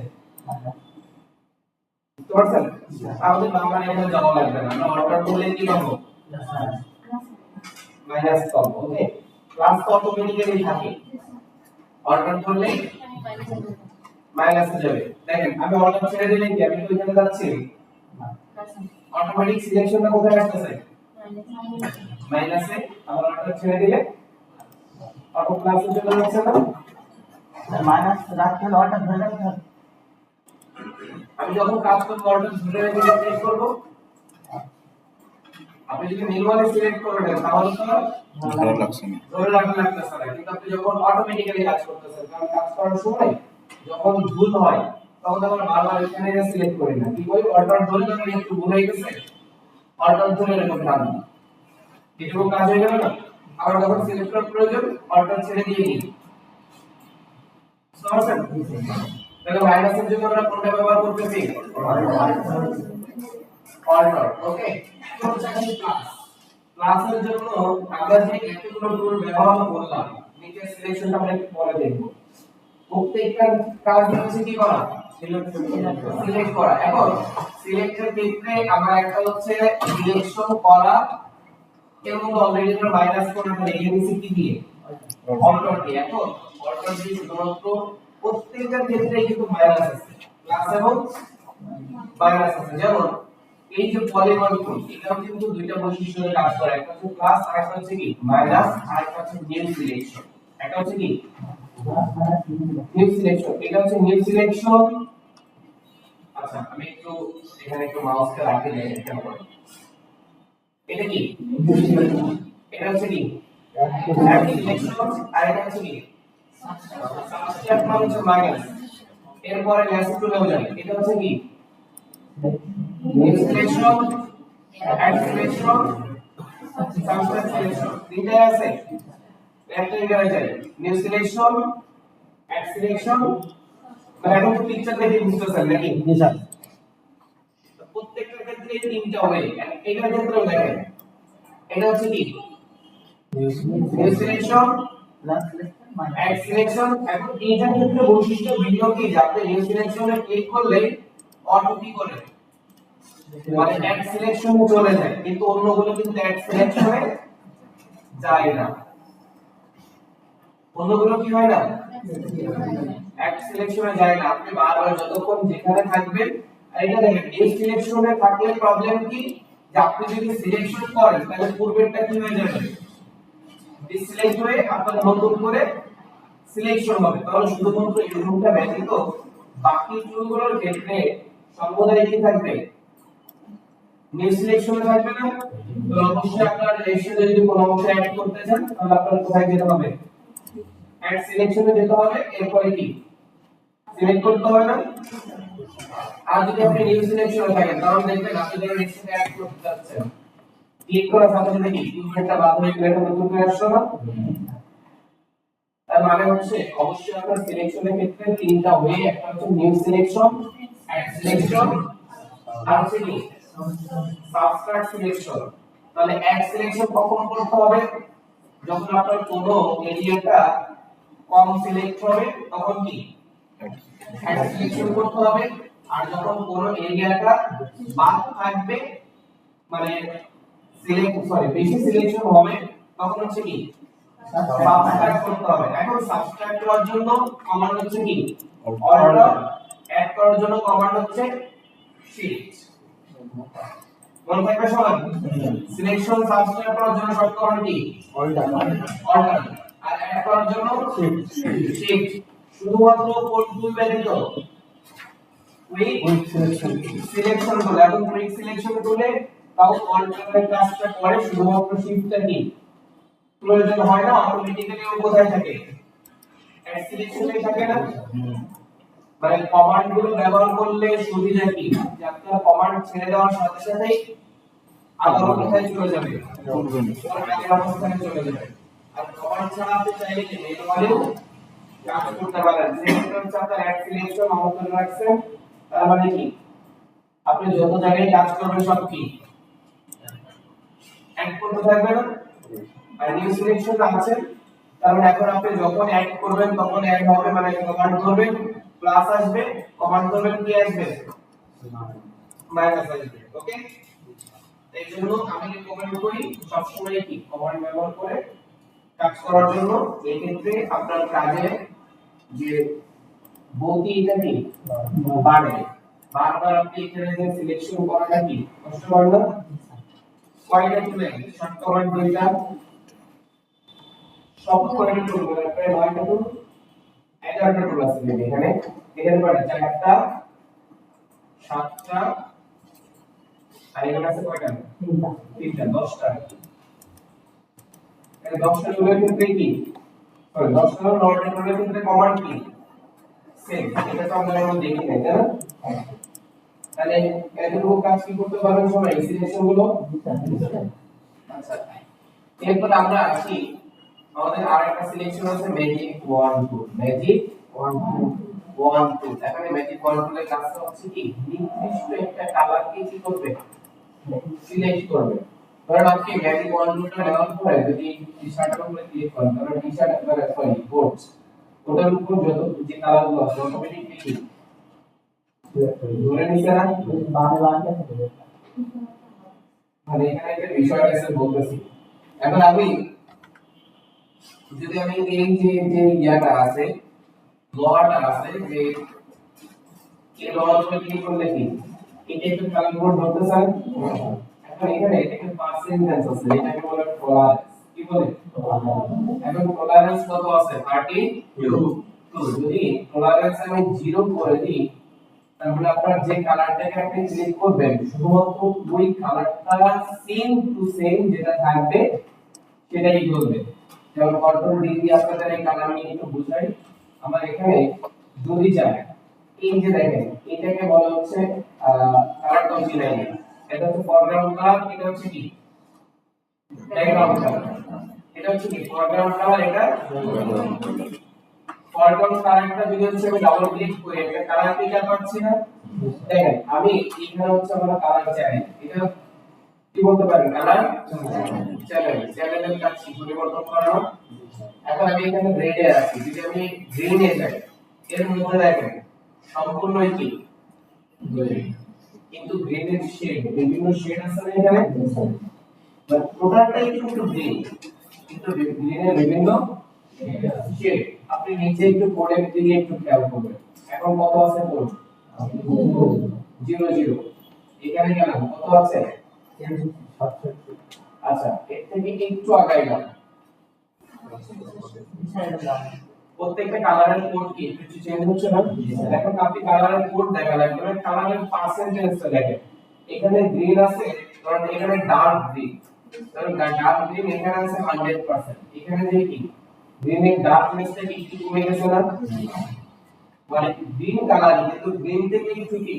বুঝতে পারছেন আমাদের বাংলা এখানে যাওয়া লাগবে না আমরা অল্টার করলে কি পাবো মাইনাস পাবো ওকে প্লাস তো অটোমেটিক্যালি থাকে অল্টার করলে মাইনাসে যাবে দেখেন আমি অল্টার ছেড়ে দিলে কি আমি তো এখানে যাচ্ছি অটোমেটিক সিলেকশনটা কোথায় আসছে মাইনাসে আবার অল্টার ছেড়ে দিলে অটো প্লাসে চলে যাচ্ছে না মাইনাস রাখতে হলে অর্ডার ধরে রাখতে হবে আমি যখন কাজ করব অল্টার ধরে রেখে ক্লিক করব আপনি যদি ম্যানুয়ালি সিলেক্ট করবেন তাহলে তো ভালো লাগছে না ধরে রাখতে লাগতেছে না কিন্তু আপনি যখন অটোমেটিক্যালি কাজ করতেছেন কারণ কাজ করার সময় যখন ভুল হয় তখন আমরা বারবার এখানে এসে সিলেক্ট করি না কি করি অল্টার ধরে যখন একটু ভুল হয়ে গেছে অল্টার ধরে রেখে রাখি এটুকু কাজ হয়ে গেল না আবার যখন সিলেক্ট করার প্রয়োজন অল্টার ছেড়ে দিয়ে দিই সমাধান তাহলে মাইনাসের জন্য আমরা কোনটা ব্যবহার করতেছি অল্টার ওকে প্লাস প্লাসের জন্য আমরা যে এতগুলো টুল ব্যবহার করলাম নিচে সিলেকশনটা আমরা একটু পরে দেখব প্রত্যেকটা কাজ হচ্ছে কি করা সিলেক্ট করা এখন সিলেক্টের ক্ষেত্রে আমরা একটা হচ্ছে সিলেকশন করা এর মধ্যে অলরেডি আমরা মাইনাস করে আমরা লিখে দিয়েছি কি দিয়ে অল্টার দিয়ে এখন অল্টার দিয়ে শুধুমাত্র প্রত্যেকটা ক্ষেত্রে কিন্তু মাইনাস আছে প্লাস এবং মাইনাস আছে যেমন এই যে পলিগন টুল এটাও কিন্তু দুইটা বৈশিষ্ট্য নিয়ে কাজ করে একটা হচ্ছে প্লাস আর একটা হচ্ছে কি মাইনাস আর একটা হচ্ছে নিউ সিলেকশন একটা হচ্ছে কি নিউ সিলেকশন এটা হচ্ছে নিউ সিলেকশন আচ্ছা আমি একটু এখানে একটু মাউসটা রাখি দেই এটা করে এটা কি এটা হচ্ছে কি সিলেকশন আর এটা হচ্ছে কি সাবস্ট্রাক্ট মানে হচ্ছে মাইনাস এরপরে লেস টুলেও যাই এটা হচ্ছে কি new selection add selection subtract selection তিনটা আছে একটা এখানে যাই নিউ সিলেকশন অ্যাড সিলেকশন মানে এখন পিকচার দেখে বুঝতেছেন নাকি জি স্যার প্রত্যেকটা ক্ষেত্রে এই তিনটা ওয়ে এটার ক্ষেত্রেও দেখেন এটা হচ্ছে কি নিউ সিলেকশন অ্যাড সিলেকশন এখন এইটার ক্ষেত্রে বৈশিষ্ট্য ভিন্ন কি যে আপনি নিউ সিলেকশনে ক্লিক করলে অটো কি করে মানে অ্যাড সিলেকশনে চলে যায় কিন্তু অন্যগুলো কিন্তু অ্যাড সিলেকশনে যায় না অন্যগুলো কি হয় না অ্যাড সিলেকশনে যায় না আপনি বারবার যতক্ষণ যেখানে থাকবেন আর এটা দেখেন নিউ সিলেকশনে থাকলে প্রবলেম কি যে যে আপনি যদি সিলেকশন করেন তাহলে পূর্বেরটা কি হয়ে যাবে, ডিসিলেক্ট হয়ে আপনার নতুন করে সিলেকশন হবে। তাহলে শুধুমাত্র এই রুলটা ব্যতীত বাকি টুলগুলোর ক্ষেত্রে সর্বদাই কি থাকবে, নিউ সিলেকশন থাকবে না। তো অবশ্যই আপনার রেশিওতে যদি কোনো অংশ অ্যাড করতে চান তাহলে আপনার কোথায় যেতে হবে, অ্যাড সিলেকশনে যেতে হবে, এরপরে কি সিলেক্ট করতে হবে না। আর যদি আপনি নিউ সিলেকশনে থাকেন তাহলে দেখবেন আপনি যখন রেশিওতে অ্যাড করতে যাচ্ছেন ক্লিক করার সাথে সাথে কি কিউবেটটা বাদ হয়ে গেলে এটা নতুন করে আসলো না। তার মানে হচ্ছে অবশ্যই আপনার সিলেকশনের ক্ষেত্রে তিনটা ওয়ে, একটা হচ্ছে নিউ সিলেকশন, অ্যাড সিলেকশন, আর হচ্ছে কি সাবস্ট্রাক্ট সিলেকশন। তাহলে অ্যাড সিলেকশন কখন করতে হবে, যখন আপনার কোনো এরিয়াটা কম সিলেক্ট হবে তখন কি অ্যাড সিলেকশন করতে হবে, আর যখন কোনো এরিয়াটা বাদ থাকবে মানে বেশি সিলেকশন হবে তখন হচ্ছে কি সাবস্ট্রাক্ট করতে হবে। এখন সাবস্ট্রাক্ট করার জন্য কমান্ড হচ্ছে কি অর্ডার, অ্যাড করার জন্য কমান্ড হচ্ছে শিফট। মনে থাকবে সবাই, সিলেকশন সাবস্ট্রাক্ট করার জন্য শর্ট কমান্ড কি অর্ডার, আর অ্যাড করার জন্য শিফট। শুধুমাত্র কোড টুল ব্যতীত কুইক সিলেকশন হলো, এখন কুইক সিলেকশন করলে তাও অল্টারনেট কাজটা করে, শুধুমাত্র শিফটটা কি প্রয়োজন হয় না, অটোমেটিক্যালি ও কোথায় থাকে, অ্যাড সিলেকশনে থাকে না। মানে কমান্ড গুলো ব্যবহার করলে সুবিধা কি, যে আপনার কমান্ড ছেড়ে দেওয়ার সাথে সাথেই আবার কোথায় চলে যাবে, আগের অবস্থানে চলে যাবে। আর কমান্ড ছাড়া আপনি চাইলে কি ম্যানুয়ালিও কাজ করতে পারেন। সেক্ষেত্রে হচ্ছে আপনার অ্যাড সিলেকশন অন করে রাখছেন, তার মানে কি আপনি যত জায়গায় কাজ করবেন সব কি অ্যাড করতে থাকবে না। আর নিউ সিলেকশন আছে, কারণ এখন আপনি যখন অ্যাড করবেন তখন অ্যাড হবে, মানে কমান্ড করবেন প্লাস আসবে, কমান্ড করবেন কি আসবে মাইনাস আসবে। ওকে, এই জন্য আমি রিকমেন্ড করি সবসময় কি কমান্ড ব্যবহার করে কাজ করার জন্য। এই ক্ষেত্রে আপনার কাজে যে গতিটা কি বাড়ে, বারবার আপনি এখানে যে সিলেকশন করাটা কি কষ্ট হয় না। কয়টা টুলে শর্ট কমান্ড দুইটা, সব কয়টা টুল মানে প্রায় 9টা টুল 11টা টুল আছে এখানে, এখানে কয়টা 4টা 7টা, আর এখানে আছে কয়টা 3টা 10টা। এই 10টা টুলের ক্ষেত্রে কি 10টা 9টা টুলের ক্ষেত্রে কমান্ড কি সেম, এটা তো আমরা এখন দেখি না, তাই না। তাহলে এতটুকু কাজ কি করতে পারবেন সবাই সিলেকশন গুলো। আচ্ছা, এরপর আমরা আসি আমাদের আরেকটা সিলেকশন আছে ম্যাজিক 1 2, ম্যাজিক 1 2। এখানে ম্যাজিক 1 2 এর কাজটা হচ্ছে কি নির্দিষ্ট একটা কালারকে কি করবে, সিলেক্ট করবে। ধরেন আপনি ম্যাজিক 1 2 টা নেওয়ার পরে যদি টি-শার্টের উপরে ক্লিক করেন তাহলে টি-শার্ট একবারে কোটস ওটার উপর যত যে কালারগুলো আছে অটোমেটিক্যালি কি ধরে নিছে না, মানে এখানে একটা বিষয় আছে বলতেছি। এখন আমি যদি আমি এই যে ইয়াটা আছে লোহাটা আছে, যে এই লোহার উপরে ক্লিক করলে কি এটা একটু কালার কোড ধরতে চাই। এখন এখানে একটা পার্সেন্টেজ আছে, এটাকে বলে টলারেন্স। কি বলে এখন টলারেন্স কত আছে 32। তো যদি টলারেন্স আমি 0 করে দিই তাহলে আপনার যে কালারটাকে আপনি ক্লিক করবেন শুধুমাত্র ওই কালারটা সেম টু সেম যেটা থাকবে সেটাই করবে। যেমন কন্ট্রোল ডি দিয়ে আপনাদের এই কালার নিয়ে একটু বুঝাই। আমার এখানে যদি যায় এই যে দেখেন এটাকে বলা হচ্ছে কালার কম্বিনেশন, এটা হচ্ছে ফরগ্রাউন্ড কালার, এটা হচ্ছে কি ব্যাকগ্রাউন্ড কালার, এটা হচ্ছে কি ফরগ্রাউন্ড কালার, এটা ফরগ্রাউন্ড কালারটা যদি হচ্ছে আমি ডাবল ক্লিক করি একটা কালার পিকার পাচ্ছি না। দেখেন আমি এখানে হচ্ছে আমরা কালার চাই, এটা কি বলতে পারেন কালার চ্যানেলের কাজ পরিবর্তন করানো। এখন আমি এখানে রেডে আছি, যদি আমি গ্রিনে যাই এর মধ্যে দেখেন সম্পূর্ণই কি কিন্তু গ্রিনের শেড বিভিন্ন শেড আছে না এখানে, মানে টোটালটাই কিন্তু গ্রিন, কিন্তু গ্রিনের বিভিন্ন শেড। আপনি নিচে একটু কোডের দিকে একটু খেয়াল করবেন। এখন কত আছে কোড 00, এখানে গেলাম কত আছে আচ্ছা এর থেকে একটু আগাইলাম প্রত্যেকটা কালারের কোড কি কিছু চেঞ্জ হচ্ছে না এখন আপনি কালারের কোড দেখালেন এবার কালারের পার্সেন্টেজটা দেখেন এখানে গ্রিন আছে কারণ এখানে ডার্ক গ্রিন কারণ ডার্ক গ্রিন এখানে আছে 100% এখানে যে কি গ্রিনের ডার্কনেসটা একটু কমে গেছে না মানে গ্রিন কালার কিন্তু গ্রিন থেকে একটু কি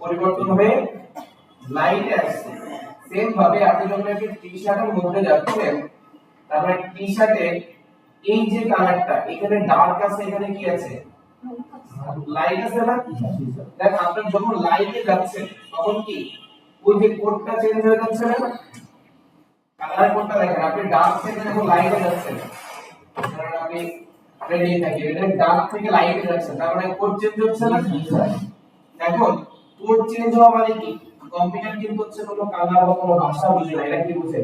পরিবর্তন হয়ে লাইট আসছে সেম ভাবে আপনি যখন একটা টি-শার্টের মধ্যে যাচ্ছেন তারপরে টি-শার্টে এই যে কালারটা এখানে ডার্ক আছে এখানে কি আছে লাইট আছে না দেখ আপনার যখন লাইটে যাচ্ছে তখন কি ওই যে কোডটা চেঞ্জ হয়ে যাচ্ছে না কালার কোডটা দেখেন আপনি ডার্ক থেকে যখন লাইটে যাচ্ছেন কারণ আপনি রেডি থাকি এটা ডার্ক থেকে লাইটে যাচ্ছে তার মানে কোড চেঞ্জ হচ্ছে না এখন কোড চেঞ্জ হওয়া মানে কি কম্পিউটার কিন্তু হচ্ছে কোনো কালার বা কোনো ভাষা বুঝে না এটা কি বুঝে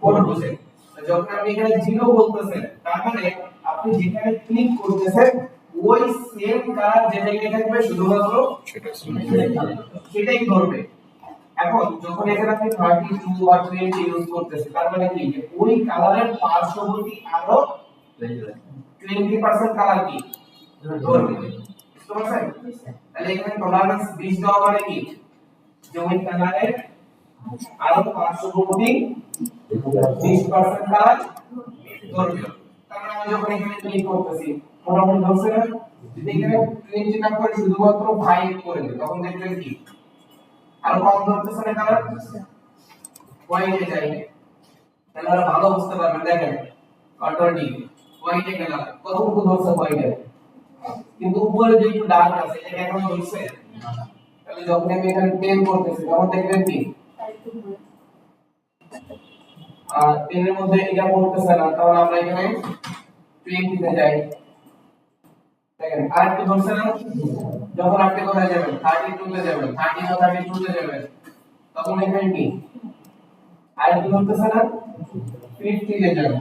কোড বুঝে যখন আপনি এখানে জিরো বলতেছেন তার মানে আপনি যেখানে ক্লিক করতেছেন ওই সেম কালার যেটা এখানে থাকবে শুধুমাত্র সেটাই ধরবে এখন যখন এখানে আপনি 32 বা 20 ইউজ করতেছেন তার মানে কি যে ওই কালারের পার্শ্ববর্তী আরো 20% কালার কি ধরবে বুঝতে পারছেন তাহলে এখানে টলারেন্স 20 দেওয়া মানে কি যে ওই কালারের আরো পার্শ্ববর্তী 20% কালার ধরবে তার মানে আমি যখন এখানে ক্লিক করতেছি মোটামুটি ধরছে না যদি এখানে 20 না করে শুধুমাত্র 5 করে দেই তখন দেখবেন কি আর কম ধরতেছে না কালার পয়েন্টে যাই তাহলে আর ভালো বুঝতে পারবেন দেখেন কন্ট্রোল ডি পয়েন্টে গেলাম কতটুকু ধরছে পয়েন্টে কিন্তু উপরে যে একটু ডার্ক আছে এটা এখনো ধরছে তাহলে যখন আমি এখানে 10 করতেছি তখন দেখবেন কি আর 10 এর মধ্যে এটা পড়তেছে না তাহলে আমরা এখানে 20 তে যাই দেখেন আর একটু ধরছে না যখন আপনি কোথায় যাবেন 32 তে যাবেন 30 বা 32 তে যাবেন তখন এখানে কি আর একটু ধরতেছে না 50 তে যাবেন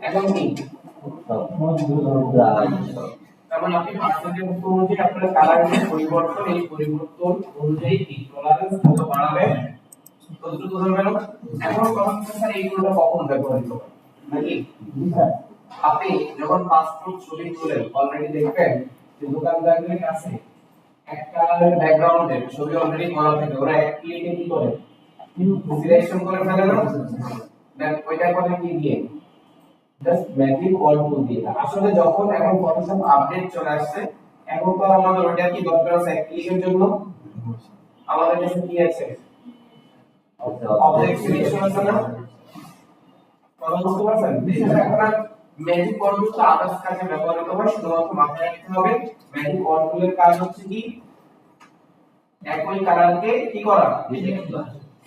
এখন কি তারপর আপনি পার্সেন্টেজ অনুযায়ী আপনার কালারের পরিবর্তন এই পরিবর্তন অনুযায়ী কি টলারেন্স কত বাড়াবে কতটুকু ধরবে না এখন কথা হচ্ছে স্যার এইগুলো কখন ব্যবহৃত হয় নাকি আপনি যখন পাসপোর্ট ছবি তুলেন অলরেডি দেখবেন যে দোকানদারদের কাছে একটা ব্যাকগ্রাউন্ডের ছবি অলরেডি করা থাকে ওরা এক ক্লিকে কি করে সিলেকশন করে ফেলে না দেন ওইটা করে কি দিয়ে জাস্ট ম্যাজিক অল টু দিয়ে আসলে যখন এখন ফটোশপ আপডেট চলে আসছে এখন তো আমাদের ওটা কি দরকার আছে এক ক্লিকের জন্য আমাদের কাছে কি আছে অবজেক্ট সিলেকশন আছে না কথা বুঝতে পারছেন এখন ম্যাজিক অল টু আদার্স কাজে ব্যবহৃত হয় শুধুমাত্র মাথায় রাখতে হবে ম্যাজিক অল টু এর কাজ হচ্ছে কি একই কালারকে কি করা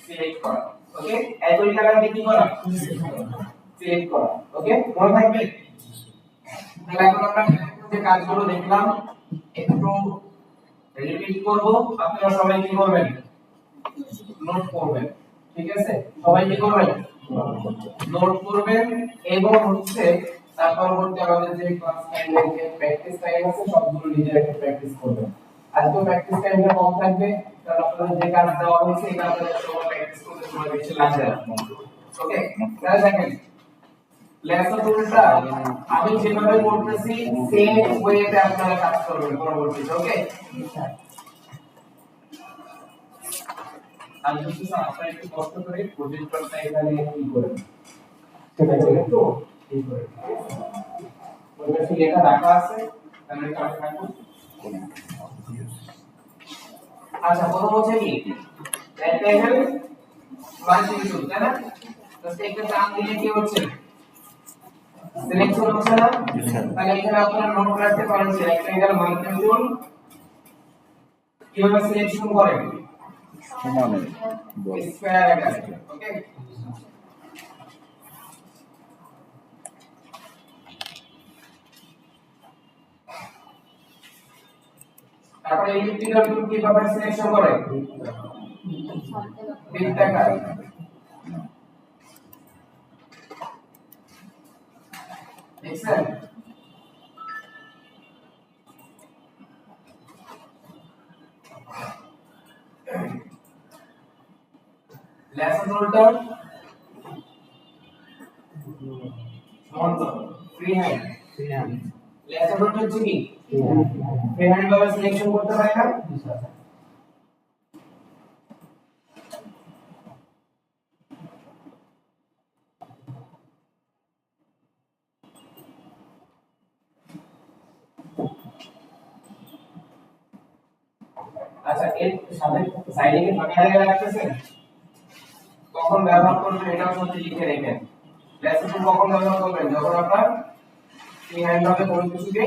সিলেক্ট করা ওকে একই কালারকে কি করা সিলেক্ট করা ওকে মনে থাকবে তাহলে এখন আমরা যে কাজগুলো দেখলাম একটু রিপিট করব আপনারা সবাই কি করবেন নোট করবেন ঠিক আছে সবাই কি করবেন নোট করবেন এবং হচ্ছে তারপর পরবর্তী আমাদের যে ক্লাস টাইমের যে প্র্যাকটিস টাইম আছে সবগুলো নিজে একটা প্র্যাকটিস করবেন আজকে প্র্যাকটিস টাইমটা কম থাকবে কারণ আপনাদের যে কাজ দেওয়া হয়েছে এটা আপনাদের সবাই প্র্যাকটিস করতে সময় বেশি লাগবে ওকে তাহলে দেখেন লেসন রুলটা আমি যেভাবে করতেছি সেম ওয়েতে আপনারা কাজ করবেন পরবর্তীতে ওকে আমি হচ্ছে আপনারা একটু কষ্ট করে প্রজেক্টরটা এখানে কি করেন সেটা একটু এই করে ওই পাশে লেখা রাখা আছে তাহলে কাজ থাকুন আচ্ছা প্রথম হচ্ছে কি রেক্ট্যাঙ্গেল মাল্টিপিল তাই না তো একটা টান দিলে কি হচ্ছে সিলেকশন হচ্ছে না তাহলে এখানে আপনারা নোট রাখতে পারেন যে রেক্ট্যাঙ্গেল মাল্টিপিল কিভাবে সিলেকশন করেন সমানে স্কয়ার আকারে ওকে তারপরে ইলেকট্রিক্যাল গ্রুপ কিভাবে সিলেকশন করে বৃত্তাকার দেখছেন ল্যাসোটা সমান্তরাল ফ্রি হ্যান্ড ল্যাসোটা হচ্ছে কি ফ্রি হ্যান্ড ভাবে সিলেকশন করতে পারে না। আচ্ছা এর সাথে সাইডে কি ফাঁকা জায়গা রাখতেছেন, কখন ব্যবহার করবেন এটা হচ্ছে লিখে রাখেন। ল্যাসোটা কখন ব্যবহার করবেন, যখন আপনার ফ্রি হ্যান্ড ভাবে কোনো কিছুকে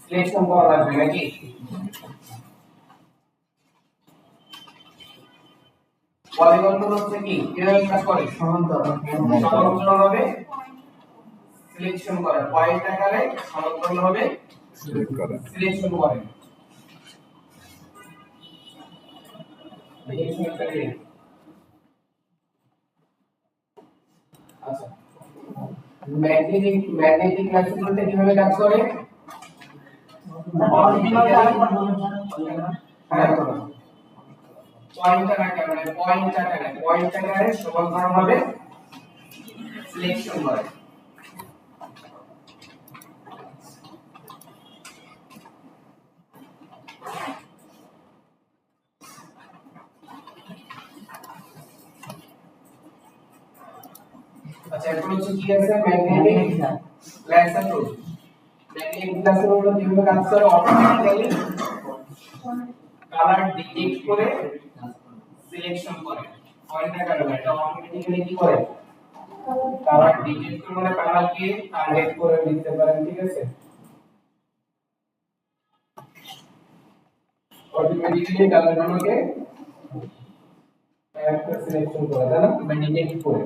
সিলেকশন করা লাগবে নাকি। পরিবর্তন হচ্ছে কি কিভাবে কাজ করে, সমান্তরাল হবে সিলেকশন করে, পয়েন্ট আকারে সমান্তরাল হবে সিলেকশন করে। আচ্ছা ম্যাগনেটিক ল্যাসোটা কিভাবে কাজ করে, পয়েন্ট আকারে সমান্তরাল হবে সিলেকশন করে। আচ্ছা এখন হচ্ছে কি আছে ম্যাগনেটিক ল্যাসোটা। ম্যাগনেটিক ল্যাসোটা কিভাবে কাজ করে, অটোমেটিক্যালি কালার ডিটেক্ট করে সিলেকশন করে। পয়েন্ট আকারে এটা অটোমেটিক্যালি কি করে, কালার ডিটেক্ট করে মানে কালারকে টার্গেট করে দিতে পারেন, ঠিক আছে। অটোমেটিক্যালি কালারগুলোকে একটা সিলেকশন করে তাই না, মানে ডিটেক্ট করে।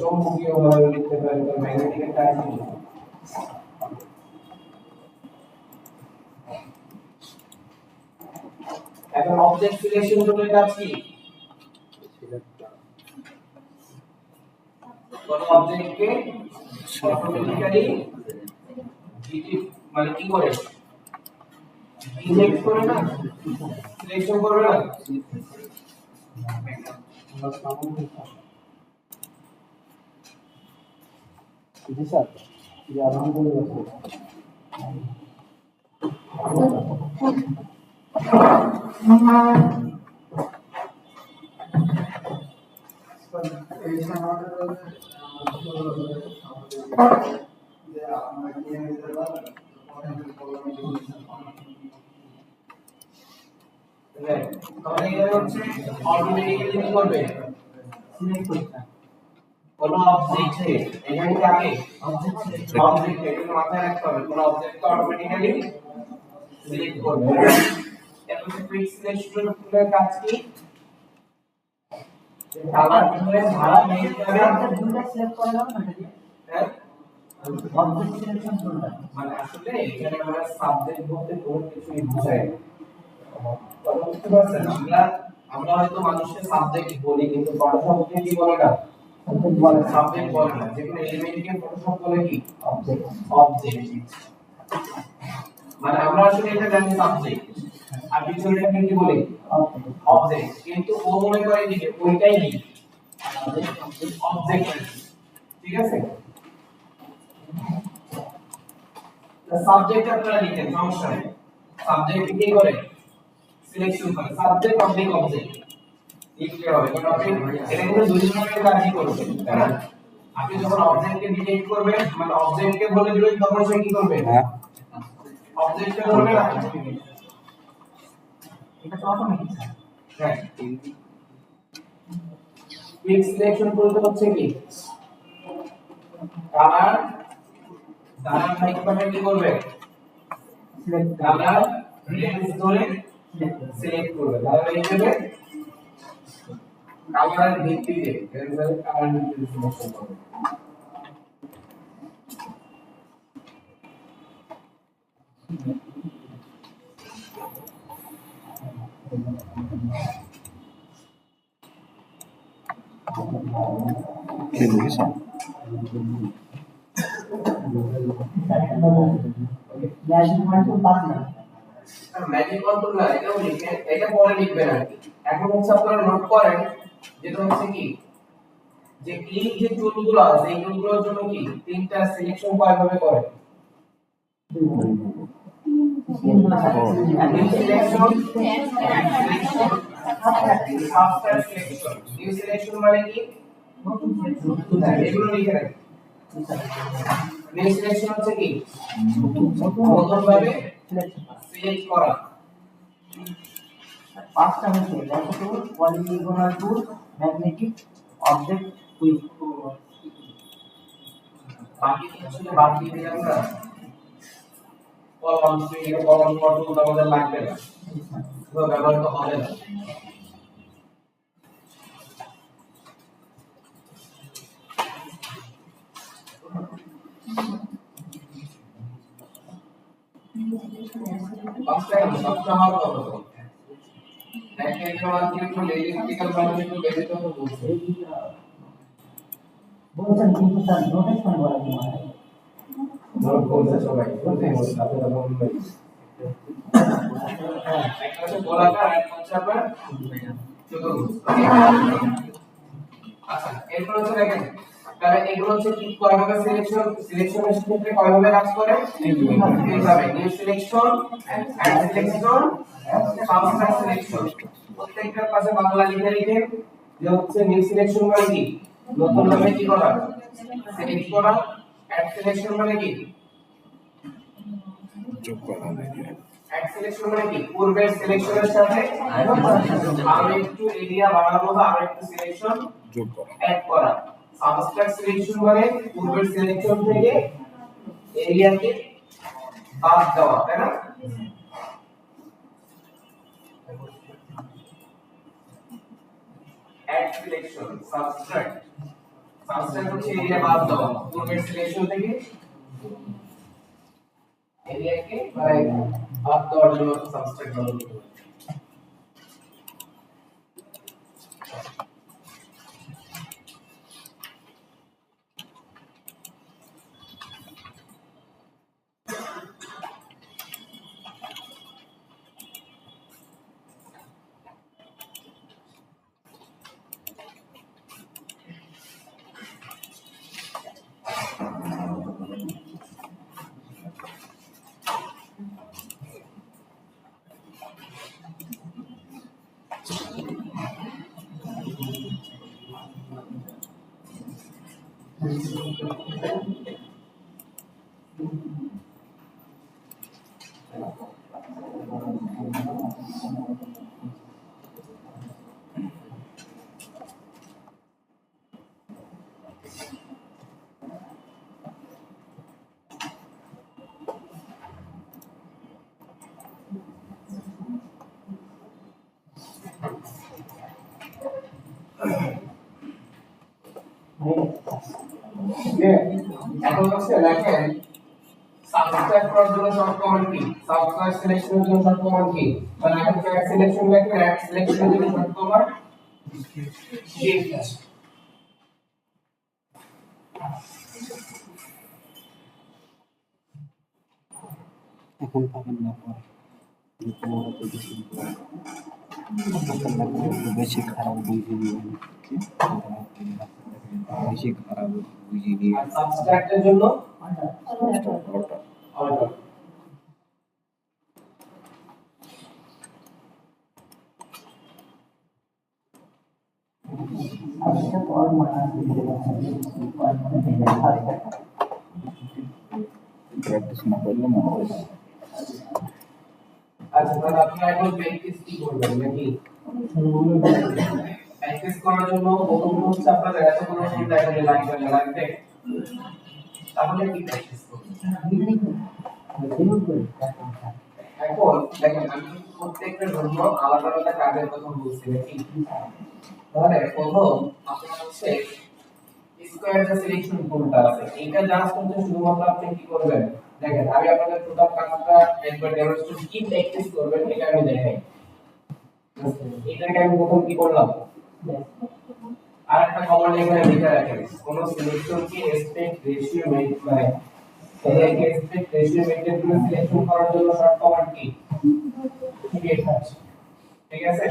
চৌম্বকীয় ভাবে লিখতে পারেন, ম্যাগনেটিক এর কাজ কি। এখন অবজেক্ট সিলেকশন টুলের কাজ কি, কোন অবজেক্টকে অটোমেটিক্যালি মানে কি করে ডিটেক্ট করে না, সিলেকশন করবে না। জি স্যার, জি আলহামদুলিল্লাহ। এই আমাদের যে আমরা নিয়ে নিতে পারবো তাহলে এটা হচ্ছে অটোমেটিক্যালি কি করবে, সিলেক্ট করতে কোন অবজেক্টকে এখানে কি আগে অবজেক্টকে এটা মাথায় রাখতে হবে, কোন অবজেক্টকে অটোমেটিক্যালি সিলেক্ট করবে। এখন কুইক সিলেকশন টুলের কাজ কি, কালার ধরে ধারা নিয়ে যাবে। দুটো সিলেক্ট করে দাও না এটা, হ্যাঁ অবজেক্ট সিলেকশন করতে মানে আসলে এখানে আমরা সাবজেক্ট বলতে কোনো কিছুই বুঝাই না, কথা বুঝতে পারছেন। আমরা হয়তো মানুষকে সাবজেক্ট বলি কিন্তু ফটোশপকে কি বলে না, সাবজেক্ট বলে না। যেখানে এলিমেন্টকে ফটোশপ বলে কি অবজেক্ট। মানে আমরা আসলে এটা জানি সাবজেক্ট, আর পিছনেটাকে কি বলি অবজেক্ট, কিন্তু ও মনে করে যে ওইটাই কি অবজেক্ট, ঠিক আছে। সাবজেক্ট আপনারা লিখেন, সমস্যা নেই। সাবজেক্ট কি করে সিলেকশন করে, সাবজেক্ট অবজেক্ট অবজেক্ট লিখতে হবে, কারণ আপনি এটা কিন্তু দুই ধরনের কাজই করবেন, তাই না। আপনি যখন অবজেক্টকে ডিটেক্ট করবেন মানে অবজেক্টকে বলে দিবেন, তখন সে কি করবে, হ্যাঁ অবজেক্টকে ধরবে না। এটা তো অটোমেটিক স্যার। হ্যাঁ কুইক সিলেকশন বলতে হচ্ছে কি কালার ধারাবাহিকভাবে কি করবে, সিলেক্ট কালার রেঞ্জ ধরে সিলেক্ট করবে, ধারাবাহিকভাবে কালারের ভিত্তিতে কালার ভিত্তিতে সিলেকশন করবে। কি বুঝছো? ম্যাজিক কন্ট্রোল পাস না ম্যাজিক কন্ট্রোল না, এটাও লিখেন, এটা পরে লিখবেন আর কি। এখন হচ্ছে আপনারা নোট করেন যেটা হচ্ছে কি যে এই যে টুলগুলো আছে এই টুলগুলোর জন্য কি তিনটা সিলেকশন কয়ভাবে করে? নিউ সিলেকশন মানে কি? এগুলো লিখে রাখেন। নিউ সিলেকশন হচ্ছে কি নতুন ভাবে সিলেক্ট করা। পাঁচটা হচ্ছে ল্যাসো টুল, পলিগনাল টুল, ম্যাগনেটিক, অবজেক্ট কুইক। বাকি আসলে বাদ দিয়ে দিলাম না, কলম সুইং কলম কন্ট্রোল আমাদের লাগবে না, এগুলো ব্যবহার তো হবে না। সবটা হওয়ার কথা তো দেখেন আমার কিন্তু ইলেকট্রিক্যাল বানানো একটু বেশি তো বলছে বলছেন কিন্তু স্যার নোটেশন বলা কি মানে নোট বলছে সবাই বলতে বলছে আপনারা বলবেন একটা হচ্ছে গোলাকার আর একটা হচ্ছে আপনার চতুর্ভুজ। আচ্ছা এরপর হচ্ছে দেখেন তাহলে এগুলো হচ্ছে কি কয়ভাবে সিলেকশনের ক্ষেত্রে কয়ভাবে কাজ করে? এইভাবে new selection, add selection, subtract selection. প্রত্যেকটার পাশে বাংলা লিখে লিখে যে হচ্ছে নিউ সিলেকশন মানে কি নতুন ভাবে কি করা সিলেক্ট করা, অ্যাড সিলেকশন মানে কি যোগ করা অ্যাড সিলেকশন মানে কি পূর্বের সিলেকশনের সাথে আরো একটু এরিয়া বাড়ানো বা আরো একটু সিলেকশন যোগ করা। অ্যাড করা। সাবস্ট্রাক্ট সিলেকশন মানে পূর্বের সিলেকশন থেকে এরিয়াকে বাদ দেওয়া, তাই না? অ্যাড সিলেকশন সাবস্ট্রাক্ট হচ্ছে এরিয়া বাদ দেওয়া পূর্বের সিলেকশন থেকে এরিয়াকে মানে বাদ দেওয়ার জন্য সাবস্ট্রাক্ট ব্যবহার করতে হয়। এখন হচ্ছে দেখেন সাবস্ট্রাক্ট করার জন্য শর্ট কমান্ড কি, সাবস্ট্রাক্ট সিলেকশনের জন্য শর্ট কমান্ড কি, মানে এখন অ্যাড সিলেকশন লেখেন, অ্যাড সিলেকশনের জন্য শর্ট কমান্ড শিফট। এখন পাবেন না পরে বেশি খারাপ বুঝে নিয়ে বেশি খারাপ বুঝে নিয়ে আর সাবস্ট্রাক্টের জন্য অল্টার। আচ্ছা পর মানা দিতে পর মানে ভেঙে আসবে প্র্যাকটিস না করলে মনে হয় না। আচ্ছা তাহলে আপনারা এখন প্র্যাকটিস কি করবেন নাকি? প্র্যাকটিস করার জন্য প্রথম হচ্ছে আপনাদের এতগুলো চিন্তা করে লাগবে, তাহলে কি প্র্যাকটিস করবেন? এখন দেখেন আমি প্রত্যেকটা জন্য আলাদা আলাদা কাজের কথা বলছি নাকি? তাহলে প্রথম আপনার হচ্ছে স্কয়ার যে সিলেকশন টুলটা আছে এটা জাস্ট হচ্ছে শুধুমাত্র আপনি কি করবেন দেখেন আমি আপনাদের টোটাল কাজটা একবার ডেমনস্ট্রেট কি প্র্যাকটিস করবেন এটা আমি দেখাই। এটাকে আমি প্রথম কি করলাম আর একটা কমান্ড এখানে লিখে রাখেন কোন সিলেকশন কি অ্যাসপেক্ট রেশিও মানে তাহলে এই এক্সপেক্ট রেশিও মেইনটেইন করে সিলেকশন করার জন্য শর্ট কমান্ড কি ঠিক আছে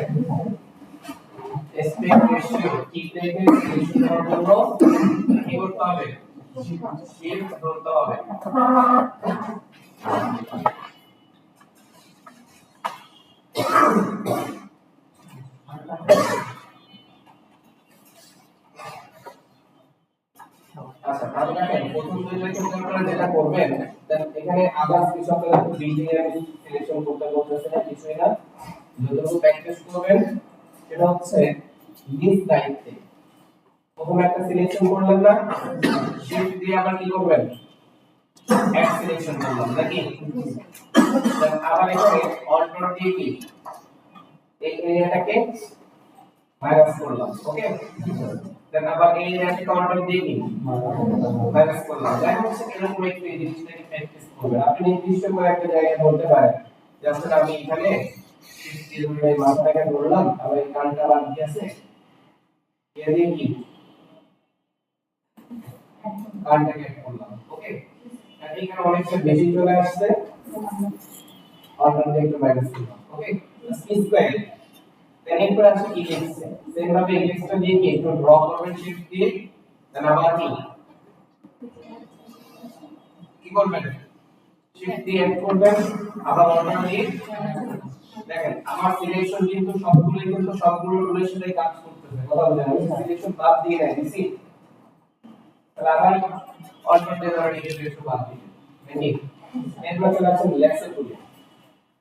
এক্সপেক্ট রেশিও কি থেকে সিলেকশন করার জন্য কি করতে হবে শিফট ধরতে হবে আচ্ছা তাহলে দেখেন প্রথম দুইটা ক্ষেত্রে আপনারা যেটা করবেন দেন এখানে আদার্স কিছু আপনারা বিল্ডিং এর সিলেকশন করতে বলতেছে না কিছুই না যতটুকু প্র্যাকটিস করবেন সেটা হচ্ছে নিজ দায়িত্বে প্রথম একটা সিলেকশন করলেন না শিফট দিয়ে আবার কি করবেন এক সিলেকশন করলাম নাকি দেন আবার এখানে অল্ট দিয়ে কি এই এরিয়াটাকে মাইনাস করলাম ওকে দেন আবার এই এরিয়াটাকে অল্ট দিয়ে কি মাইনাস করলাম দেখো এরকম একটু এই জিনিসটাকে প্র্যাকটিস করবেন আপনি নির্দিষ্ট করে একটা জায়গায় বলতে পারেন যে আসলে আমি এখানে শিফট দিয়ে ধরে এই মাপটাকে ধরলাম আবার এই কানটা বাদ দিয়ে আছে এর দিয়ে কি কানটাকে করলাম ওকে আর এখানে অনেকটা বেশি চলে আসছে অল্টারনেটিভ একটু মাইনাস করলাম ওকে স্কয়ার দেন এরপর আছে ইলেক্স সেম ভাবে ইলেক্সটা দিয়ে কি একটু ড্র করবেন শিফট দিয়ে দেন আবার কি করবেন শিফট দিয়ে এড করবেন আবার অল্টারনেটিভ দেখেন আমার সিলেকশন কিন্তু সবগুলো রুলের সাথে কাজ করতেছে কথা বুঝেন আমি সিলেকশন বাদ দিয়ে নাই দিছি তাহলে আবার অল্টারনেটিভ আর নেগেটিভ একটু বাদ দিই নাকি এরপর চলে আসছে লেসের টুলে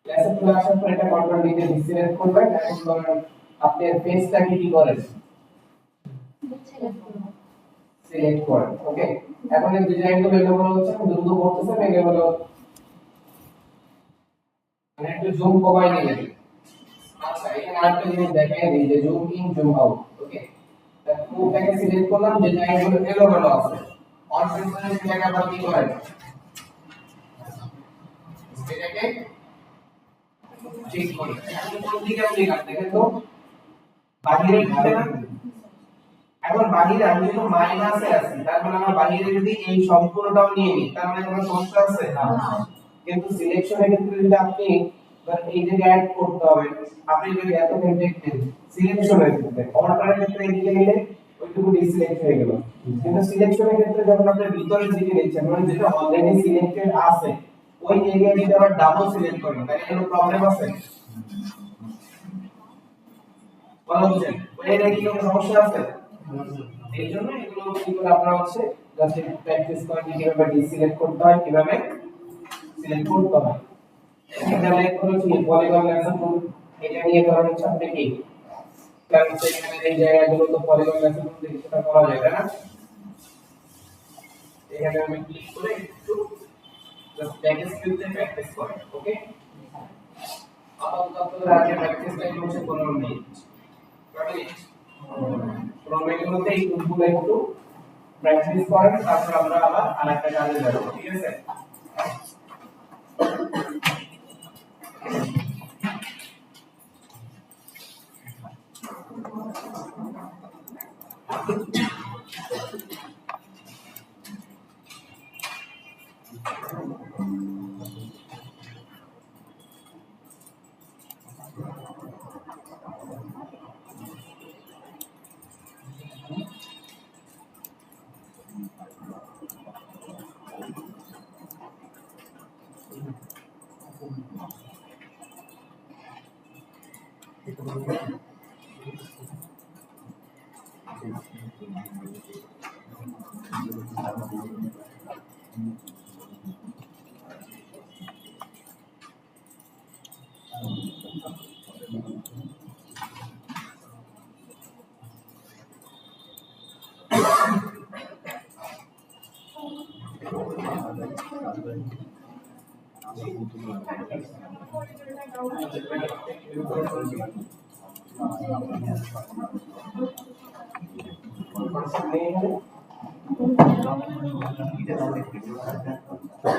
লেসের টুলে আসার পর এটা কন্ট্রোল দিয়ে সিলেক্ট করবেন এখন ধরেন আপনি ফেসটাকে কি করেন সিলেক্ট করেন ওকে এখন এই ডিজাইনগুলো এগুলো হচ্ছে দ্রুত করতেছে এগুলো মানে একটু জুম কমাই নিয়ে আচ্ছা এখানে আরেকটা জিনিস দেখাই দিই যে zoom in zoom out okay মুভটাকে সিলেক্ট করলাম যে জায়গাগুলো এলোমেলো আছে অন সেন্টারের জায়গা আবার কি করেন এটাকে ঠিক করি এখন কোন দিকে আপনি দেখেন তো বাহিরে দিকে না এখন বাহিরে আমি যদি মাইনাসে আছি তার মানে আমার বাহিরে যদি এই সম্পূর্ণটাও নিয়ে নিই তার মানে কোনো সমস্যা আছে না কিন্তু সিলেকশনের ক্ষেত্রে যদি আপনি এই যে অ্যাড করতে হবে আপনি যদি এত দেখতেন সিলেকশনের ক্ষেত্রে অল্টারের ক্ষেত্রে এদিকে নিলে ওইটুকু ডিসিলেক্ট হয়ে গেল কিন্তু সিলেকশনের ক্ষেত্রে যখন আপনি ভিতরের দিকে নিচ্ছেন মানে যেটা অলরেডি সিলেক্টেড আছে ওই এরিয়া যদি আবার ডাবল সিলেক্ট করেন তাহলে কোনো প্রবলেম আছে বলা বুঝেন ওই এরিয়া কি কোনো সমস্যা আছে এই জন্য এগুলো কি করে আপনারা হচ্ছে জাস্ট প্র্যাকটিস করেন কিভাবে ডিসিলেক্ট করতে হয় কিভাবে সিলেক্ট করতে হয় এখানে করেছি পলিগন লেসন টুল এটা নিয়ে ধরেন হচ্ছে আপনি কি কারণ সেখানে এই জায়গাগুলো তো পলিগন লেসন টুল দিয়ে সেটা করা যায় না এখানে আমি ক্লিক করে একটু জাস্ট প্যাকেজ ফিল্ডে প্র্যাকটিস করেন ওকে আপাতত আপনাদের আজকে প্র্যাকটিস টাইম হচ্ছে 15 মিনিট 15 মিনিটের মধ্যে এই টুলগুলো একটু প্র্যাকটিস করেন তারপর আমরা আবার আরেকটা কাজে যাব ঠিক আছে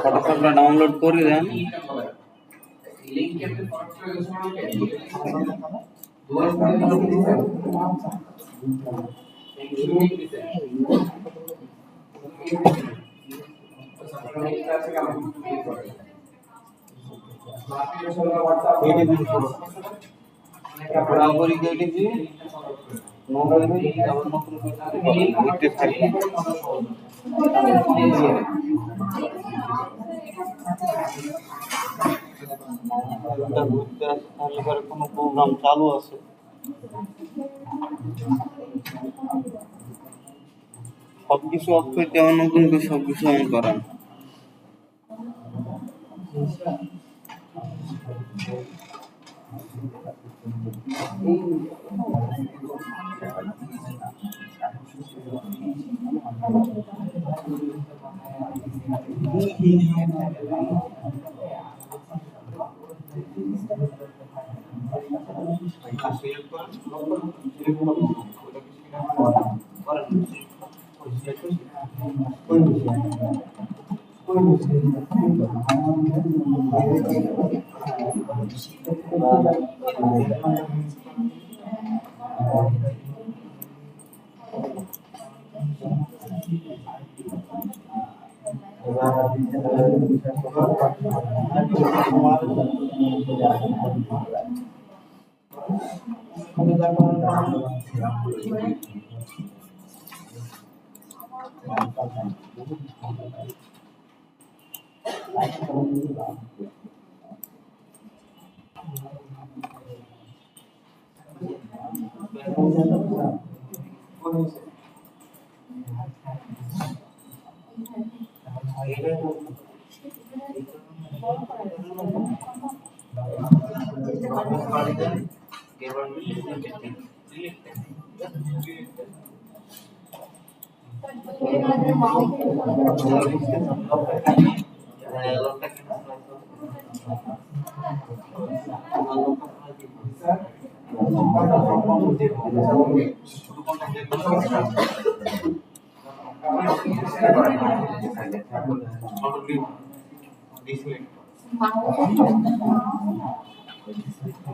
ফটোশপটা ডাউনলোড করে দেন লিংক এর ফটো নেক্সট আছে কেমন ক্লিক করে অ্যাপ্লিকেশন বা WhatsApp বরাবরই কেটেছি নোংরা হয়ে আবার নতুন করে দেখতে থাকি এটা ঘুরতে আসে তাহলে পরে কোনো প্রোগ্রাম চালু আছে সবকিছু অফ করতে আমার নতুন করে সবকিছু অন করা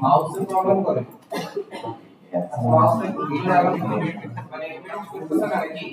মাউসের প্রবলেম করে মাউসে ঘুরে আবার মানে কাজ করতেছে না নাকি